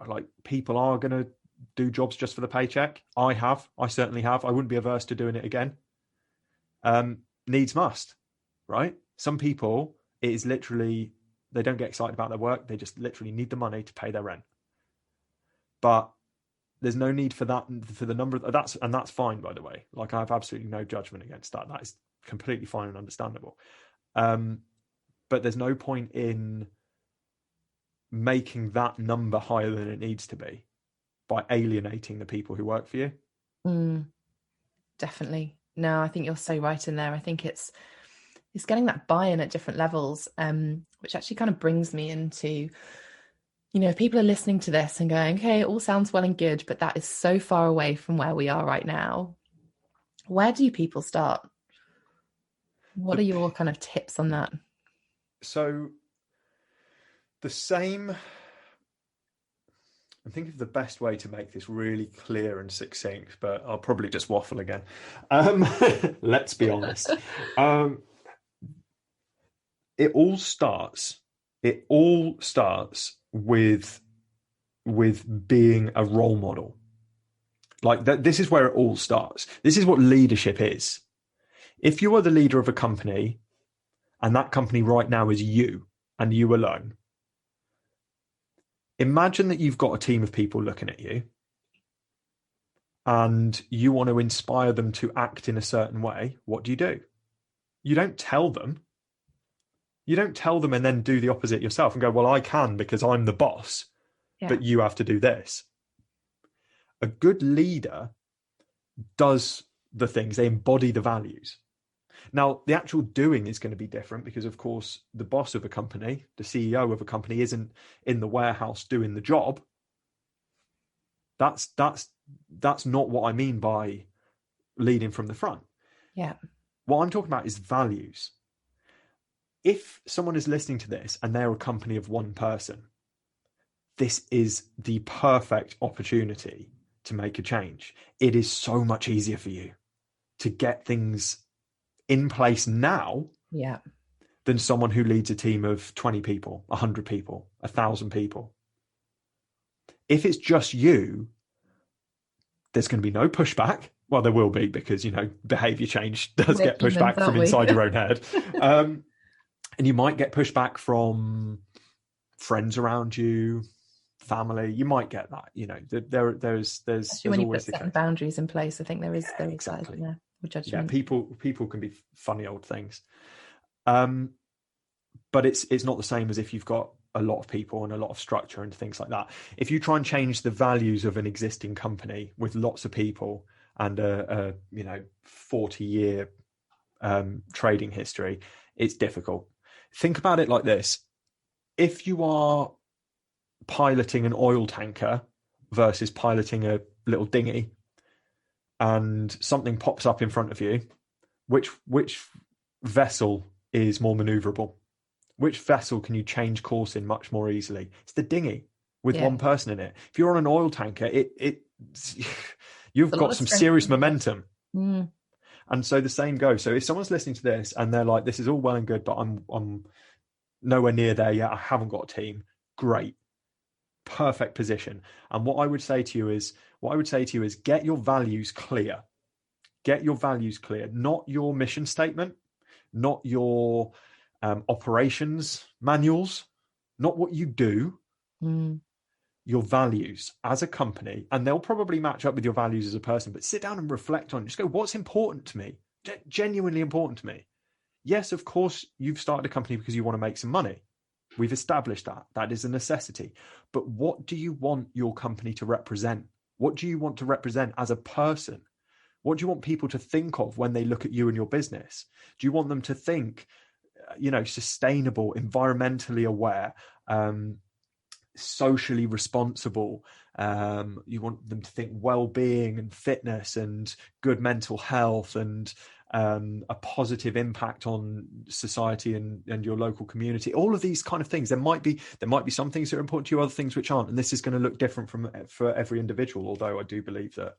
like, people are going to do jobs just for the paycheck. I certainly have. I wouldn't be averse to doing it again. Needs must, right? Some people, it is literally, they don't get excited about their work. They just literally need the money to pay their rent. But there's no need for that, for the number of that's fine, by the way. Like, I have absolutely no judgment against that. That is completely fine and understandable. But there's no point in making that number higher than it needs to be by alienating the people who work for you. Definitely. No, I think you're so right in there. I think it's getting that buy-in at different levels, which actually kind of brings me into, if people are listening to this and going, okay, it all sounds well and good, but that is so far away from where we are right now. Where do people start? What are your kind of tips on that? So I'm thinking of the best way to make this really clear and succinct, but I'll probably just waffle again. Let's be honest. It all starts with being a role model. Like that, this is where it all starts. This is what leadership is. If you are the leader of a company, and that company right now is you and you alone, imagine that you've got a team of people looking at you and you want to inspire them to act in a certain way. What do? You don't tell them. You don't tell them and then do the opposite yourself and go, well, I can because I'm the boss, but you have to do this. A good leader does the things, they embody the values. Now, the actual doing is going to be different because, of course, the boss of a company, the CEO of a company, isn't in the warehouse doing the job. That's not what I mean by leading from the front. Yeah. What I'm talking about is values. If someone is listening to this and they're a company of one person, this is the perfect opportunity to make a change. It is so much easier for you to get things in place now than someone who leads a team of 20 people, 100 people, 1,000 people. If it's just you, there's going to be no pushback. Well, there will be because, behavior change does get pushback from inside your own head. And you might get pushback from friends around you, family. You might get that, there's when you always put certain boundaries in place. I think there is exactly. That, judgment. Yeah, people can be funny old things. But it's not the same as if you've got a lot of people and a lot of structure and things like that. If you try and change the values of an existing company with lots of people and a 40-year trading history, it's difficult. Think about it like this. If you are piloting an oil tanker versus piloting a little dinghy and something pops up in front of you, which vessel is more maneuverable? Which vessel can you change course in much more easily? It's the dinghy with one person in it. If you're on an oil tanker, you've got some serious momentum. And so the same goes. So if someone's listening to this and they're like, this is all well and good, but I'm nowhere near there yet, I haven't got a team. Great. Perfect position. And what I would say to you is get your values clear. Get your values clear, not your mission statement, not your operations manuals, not what you do, your values as a company. And they'll probably match up with your values as a person, but sit down and reflect on it. Just go, what's important to me? Genuinely important to me. Yes, of course, you've started a company because you want to make some money. We've established that. That is a necessity. But what do you want your company to represent? What do you want to represent as a person? What do you want people to think of when they look at you and your business? Do you want them to think, sustainable, environmentally aware, socially responsible? You want them to think well-being and fitness and good mental health and a positive impact on society and your local community. All of these kind of things. There might be some things that are important to you, other things which aren't, and this is going to look different for every individual. Although I do believe that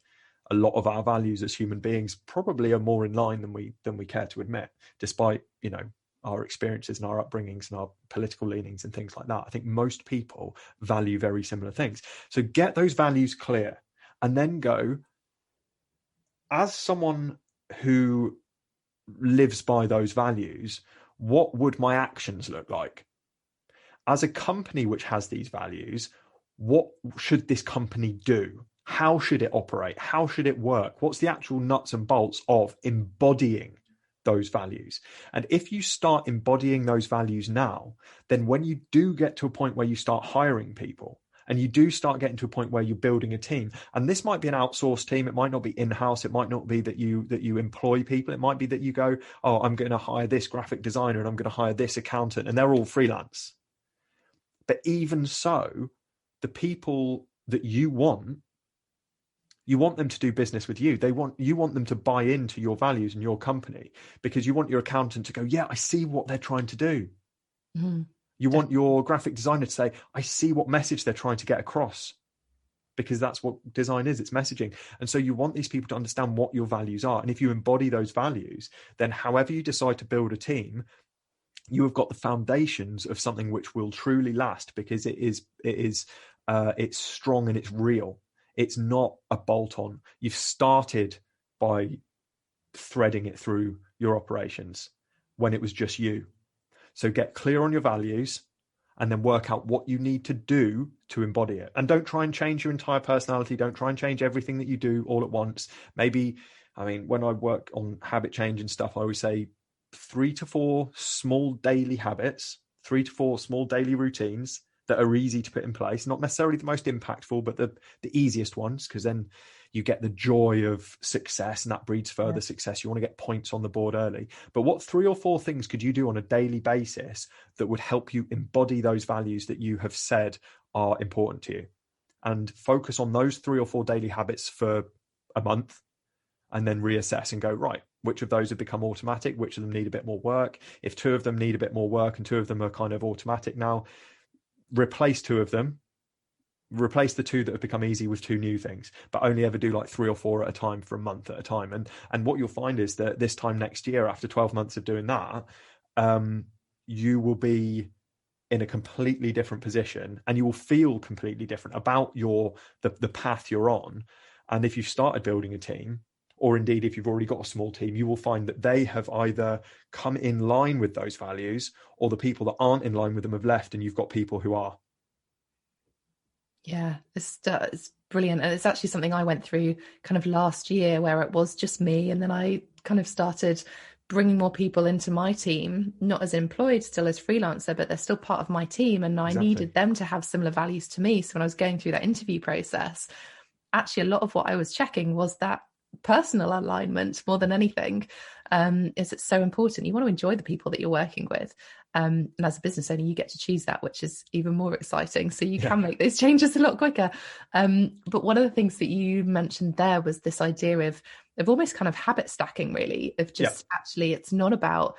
a lot of our values as human beings probably are more in line than we care to admit, despite our experiences and our upbringings and our political leanings and things like that. I think most people value very similar things. So get those values clear and then go, as someone who lives by those values, what would my actions look like? As a company which has these values, what should this company do? How should it operate? How should it work? What's the actual nuts and bolts of embodying those values? And if you start embodying those values now, then when you do get to a point where you start hiring people and you do start getting to a point where you're building a team, and this might be an outsourced team, it might not be in-house, it might not be that you employ people, it might be that you go, oh, I'm going to hire this graphic designer and I'm going to hire this accountant, and they're all freelance. But even so, the people that you want them to do business with you. You want them to buy into your values and your company, because you want your accountant to go, yeah, I see what they're trying to do. Mm-hmm. You want your graphic designer to say, I see what message they're trying to get across, because that's what design is. It's messaging. And so you want these people to understand what your values are. And if you embody those values, then however you decide to build a team, you have got the foundations of something which will truly last, because it's strong and it's real. It's not a bolt-on. You've started by threading it through your operations when it was just you. So get clear on your values and then work out what you need to do to embody it. And don't try and change your entire personality. Don't try and change everything that you do all at once. Maybe, when I work on habit change and stuff, I always say 3 to 4 small daily habits, 3 to 4 small daily routines that are easy to put in place, not necessarily the most impactful, but the easiest ones, because then you get the joy of success and that breeds further success. You want to get points on the board early. But what 3 or 4 things could you do on a daily basis that would help you embody those values that you have said are important to you? And focus on those 3 or 4 daily habits for a month, and then reassess and go, right, which of those have become automatic? Which of them need a bit more work? If 2 of them need a bit more work and 2 of them are kind of automatic now, replace 2 of them, replace the 2 that have become easy with 2 new things, but only ever do like 3 or 4 at a time for a month at a time. And what you'll find is that this time next year, after 12 months of doing that, you will be in a completely different position, and you will feel completely different about the path you're on. And if you've started building a team, or indeed if you've already got a small team, you will find that they have either come in line with those values, or the people that aren't in line with them have left, and you've got people who are. Yeah, it's brilliant. And it's actually something I went through kind of last year, where it was just me. And then I kind of started bringing more people into my team, not as employed, still as freelancer, but they're still part of my team. And I needed them to have similar values to me. So when I was going through that interview process, actually a lot of what I was checking was that personal alignment more than anything. Is it's so important. You want to enjoy the people that you're working with. And as a business owner, you get to choose that, which is even more exciting. So you can make those changes a lot quicker. But one of the things that you mentioned there was this idea of almost kind of habit stacking, really, of just actually, it's not about,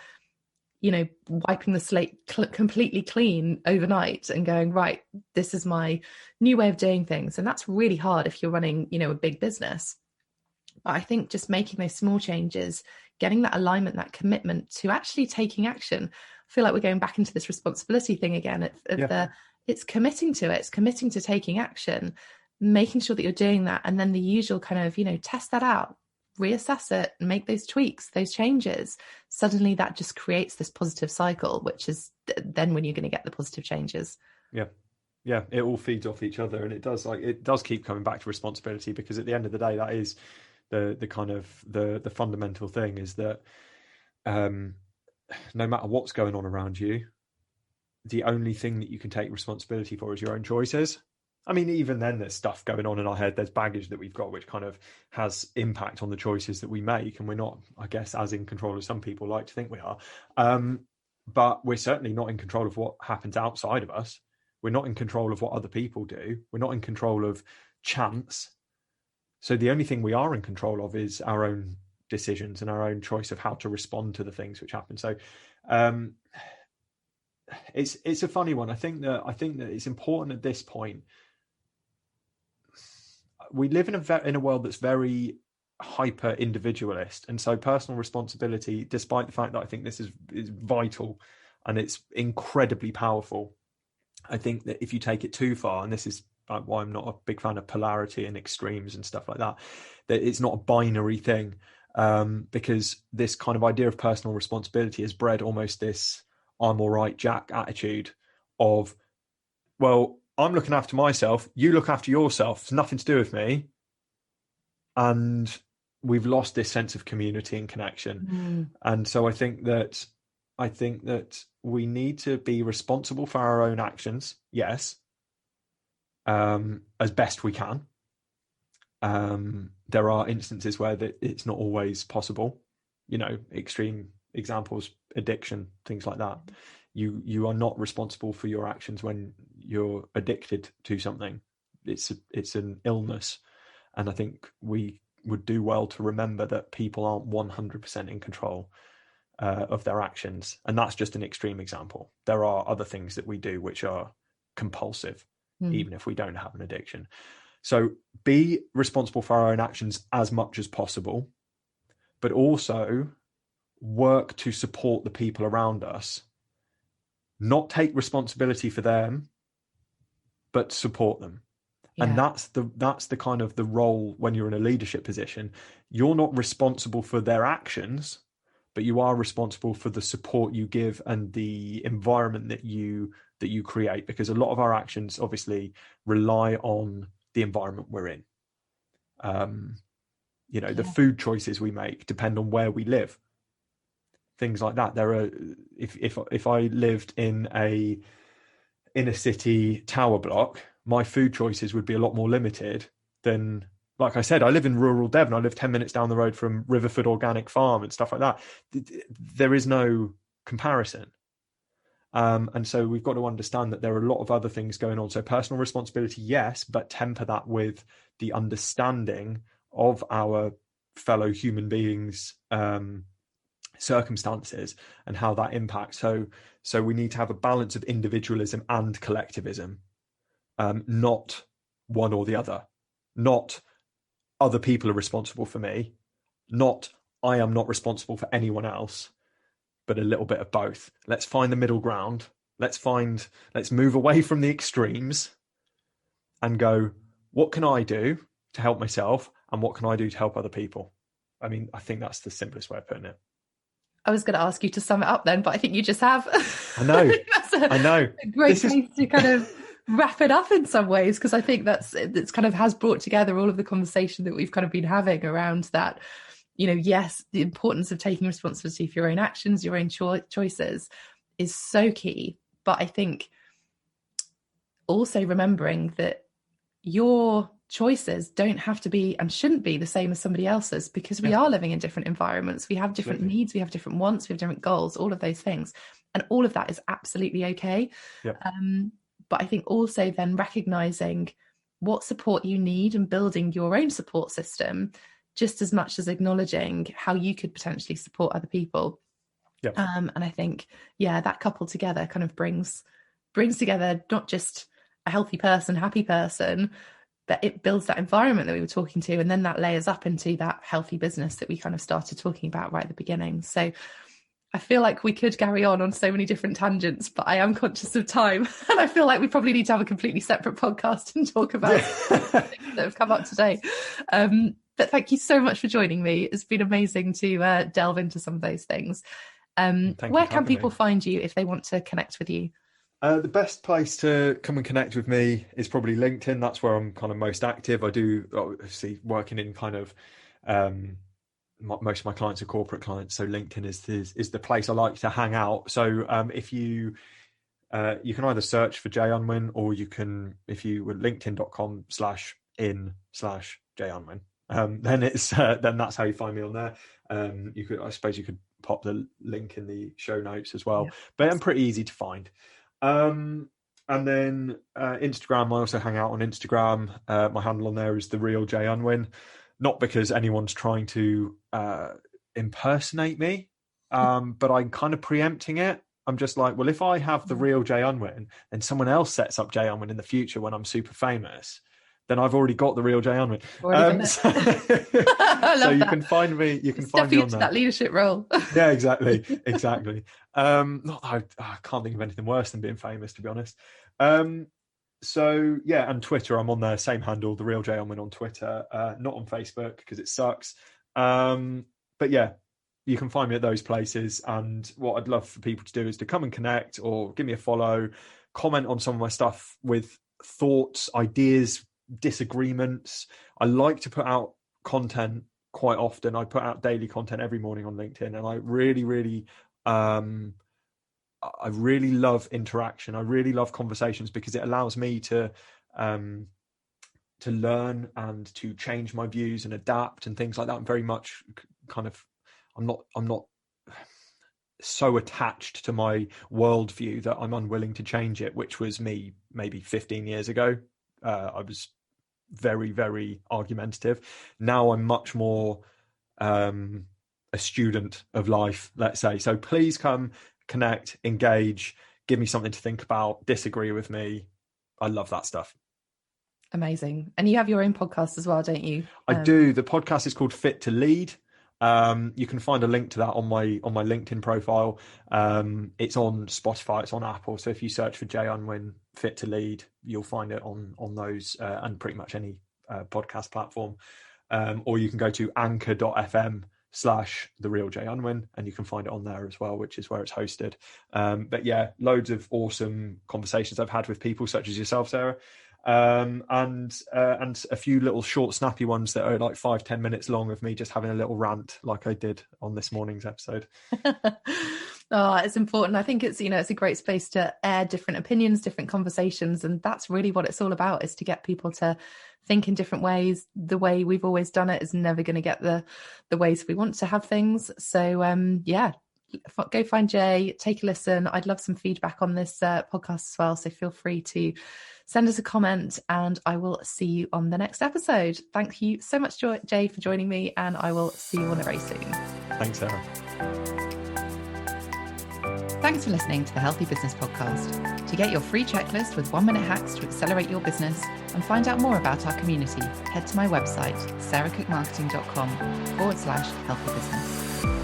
wiping the slate completely clean overnight and going, right, this is my new way of doing things. And that's really hard if you're running, a big business. But I think just making those small changes, getting that alignment, that commitment to actually taking action. I feel like we're going back into this responsibility thing again. It's committing to it. It's committing to taking action, making sure that you're doing that. And then the usual kind of, test that out, reassess it, make those tweaks, those changes. Suddenly that just creates this positive cycle, which is then when you're going to get the positive changes. Yeah, it all feeds off each other, and it does keep coming back to responsibility, because at the end of the day, that is the kind of the fundamental thing, is that no matter what's going on around you, the only thing that you can take responsibility for is your own choices. I mean, even then there's stuff going on in our head, there's baggage that we've got which kind of has impact on the choices that we make, and we're not, I guess, as in control as some people like to think we are. But we're certainly not in control of what happens outside of us. We're not in control of what other people do. We're not in control of chance. So the only thing we are in control of is our own decisions and our own choice of how to respond to the things which happen. So it's a funny one. I think that it's important at this point. We live in a world that's very hyper individualist, and so personal responsibility, despite the fact that I think this is vital and it's incredibly powerful, I think that if you take it too far, and this is why I'm not a big fan of polarity and extremes and stuff like that, that it's not a binary thing, because this kind of idea of personal responsibility has bred almost this I'm all right, Jack attitude of, well, I'm looking after myself, you look after yourself, it's nothing to do with me. And we've lost this sense of community and connection. And so I think that we need to be responsible for our own actions, yes, as best we can. There are instances where it's not always possible, extreme examples, addiction, things like that. You are not responsible for your actions when you're addicted to something. It's an illness, and I think we would do well to remember that people aren't 100% in control of their actions, and that's just an extreme example. There are other things that we do which are compulsive, even if we don't have an addiction. So be responsible for our own actions as much as possible, but also work to support the people around us. Not take responsibility for them, but support them. Yeah. And that's the kind of the role when you're in a leadership position. You're not responsible for their actions, but you are responsible for the support you give and the environment that you create, because a lot of our actions obviously rely on the environment we're in. The food choices we make depend on where we live. things like that. There are, if I lived in a inner city tower block, my food choices would be a lot more limited than, like I said, I live in rural Devon. I live 10 minutes down the road from Riverford Organic Farm and stuff like that. There is no comparison. And so we've got to understand that there are a lot of other things going on. So personal responsibility, yes, but temper that with the understanding of our fellow human beings' circumstances and how that impacts. So we need to have a balance of individualism and collectivism, not one or the other. Not other people are responsible for me, not I am not responsible for anyone else, but a little bit of both. Let's find the middle ground. Let's move away from the extremes and go, what can I do to help myself, and what can I do to help other people? I mean, I think that's the simplest way of putting it. I was going to ask you to sum it up then, but I think you just have. I know. I know. A great place to kind of wrap it up in some ways, because I think it's kind of has brought together all of the conversation that we've kind of been having around that. You know, yes, the importance of taking responsibility for your own actions, your own choices is so key. But I think also remembering that your choices don't have to be and shouldn't be the same as somebody else's, because we are living in different environments. We have different needs, we have different wants, we have different goals, all of those things. And all of that is absolutely okay. Yep. But I think also then recognizing what support you need and building your own support system, just as much as acknowledging how you could potentially support other people. Yep. And I think, that coupled together kind of brings together not just a healthy person, happy person, but it builds that environment that we were talking to, and then that layers up into that healthy business that we kind of started talking about right at the beginning. So I feel like we could carry on so many different tangents, but I am conscious of time, and I feel like we probably need to have a completely separate podcast and talk about things that have come up today. But thank you so much for joining me. It's been amazing to delve into some of those things. Where can people find you if they want to connect with you? The best place to come and connect with me is probably LinkedIn. That's where I'm kind of most active. I do obviously working in kind of most of my clients are corporate clients, so LinkedIn is the place I like to hang out. So if you can either search for Jay Unwin, or you can, if you were linkedin.com/in/Jay Unwin, then it's then that's how you find me on there. I suppose you could pop the link in the show notes as well, but I'm pretty easy to find. And then Instagram, I also hang out on Instagram. My handle on there is The Real Jay Unwin, not because anyone's trying to impersonate me, but I'm kind of preempting it. I'm just like, well, if I have The Real Jay Unwin and someone else sets up Jay Unwin in the future when I'm super famous, then I've already got The Real Jay Unwin. So you can find me. You can find me on there. That leadership role. Yeah, exactly. Not that I can't think of anything worse than being famous, to be honest. So yeah, and Twitter, I'm on there, same handle, The Real Jay Unwin on Twitter. Not on Facebook because it sucks. But yeah, you can find me at those places. And what I'd love for people to do is to come and connect, or give me a follow, comment on some of my stuff with thoughts, ideas, disagreements. I like to put out content quite often. I put out daily content every morning on LinkedIn, and I really love interaction. I really love conversations, because it allows me to learn and to change my views and adapt and things like that. I'm very much kind of, I'm not so attached to my worldview that I'm unwilling to change it, which was me maybe 15 years ago. I was very, very argumentative. Now I'm much more a student of life, let's say. So please come, connect, engage, give me something to think about, disagree with me. I love that stuff. Amazing. And you have your own podcast as well, don't you? I do. The podcast is called Fit to Lead. You can find a link to that on my LinkedIn profile. It's on Spotify, it's on Apple. So if you search for Jay Unwin Fit to Lead, you'll find it on those and pretty much any podcast platform. Or you can go to anchor.fm/The Real Jay Unwin, and you can find it on there as well, which is where it's hosted. But yeah, loads of awesome conversations I've had with people such as yourself, Sarah. and a few little short, snappy ones that are like 5-10 minutes long of me just having a little rant, like I did on this morning's episode. Oh, it's important. I think it's, it's a great space to air different opinions, different conversations. And that's really what it's all about, is to get people to think in different ways. The way we've always done it is never going to get the ways we want to have things. So go find Jay, take a listen. I'd love some feedback on this podcast as well. So feel free to send us a comment, and I will see you on the next episode. Thank you so much, Jay, for joining me, and I will see you all very soon. Thanks, Sarah. Thanks for listening to the Healthy Business Podcast. To get your free checklist with 1-minute hacks to accelerate your business and find out more about our community, head to my website, sarahcookmarketing.com/healthy business.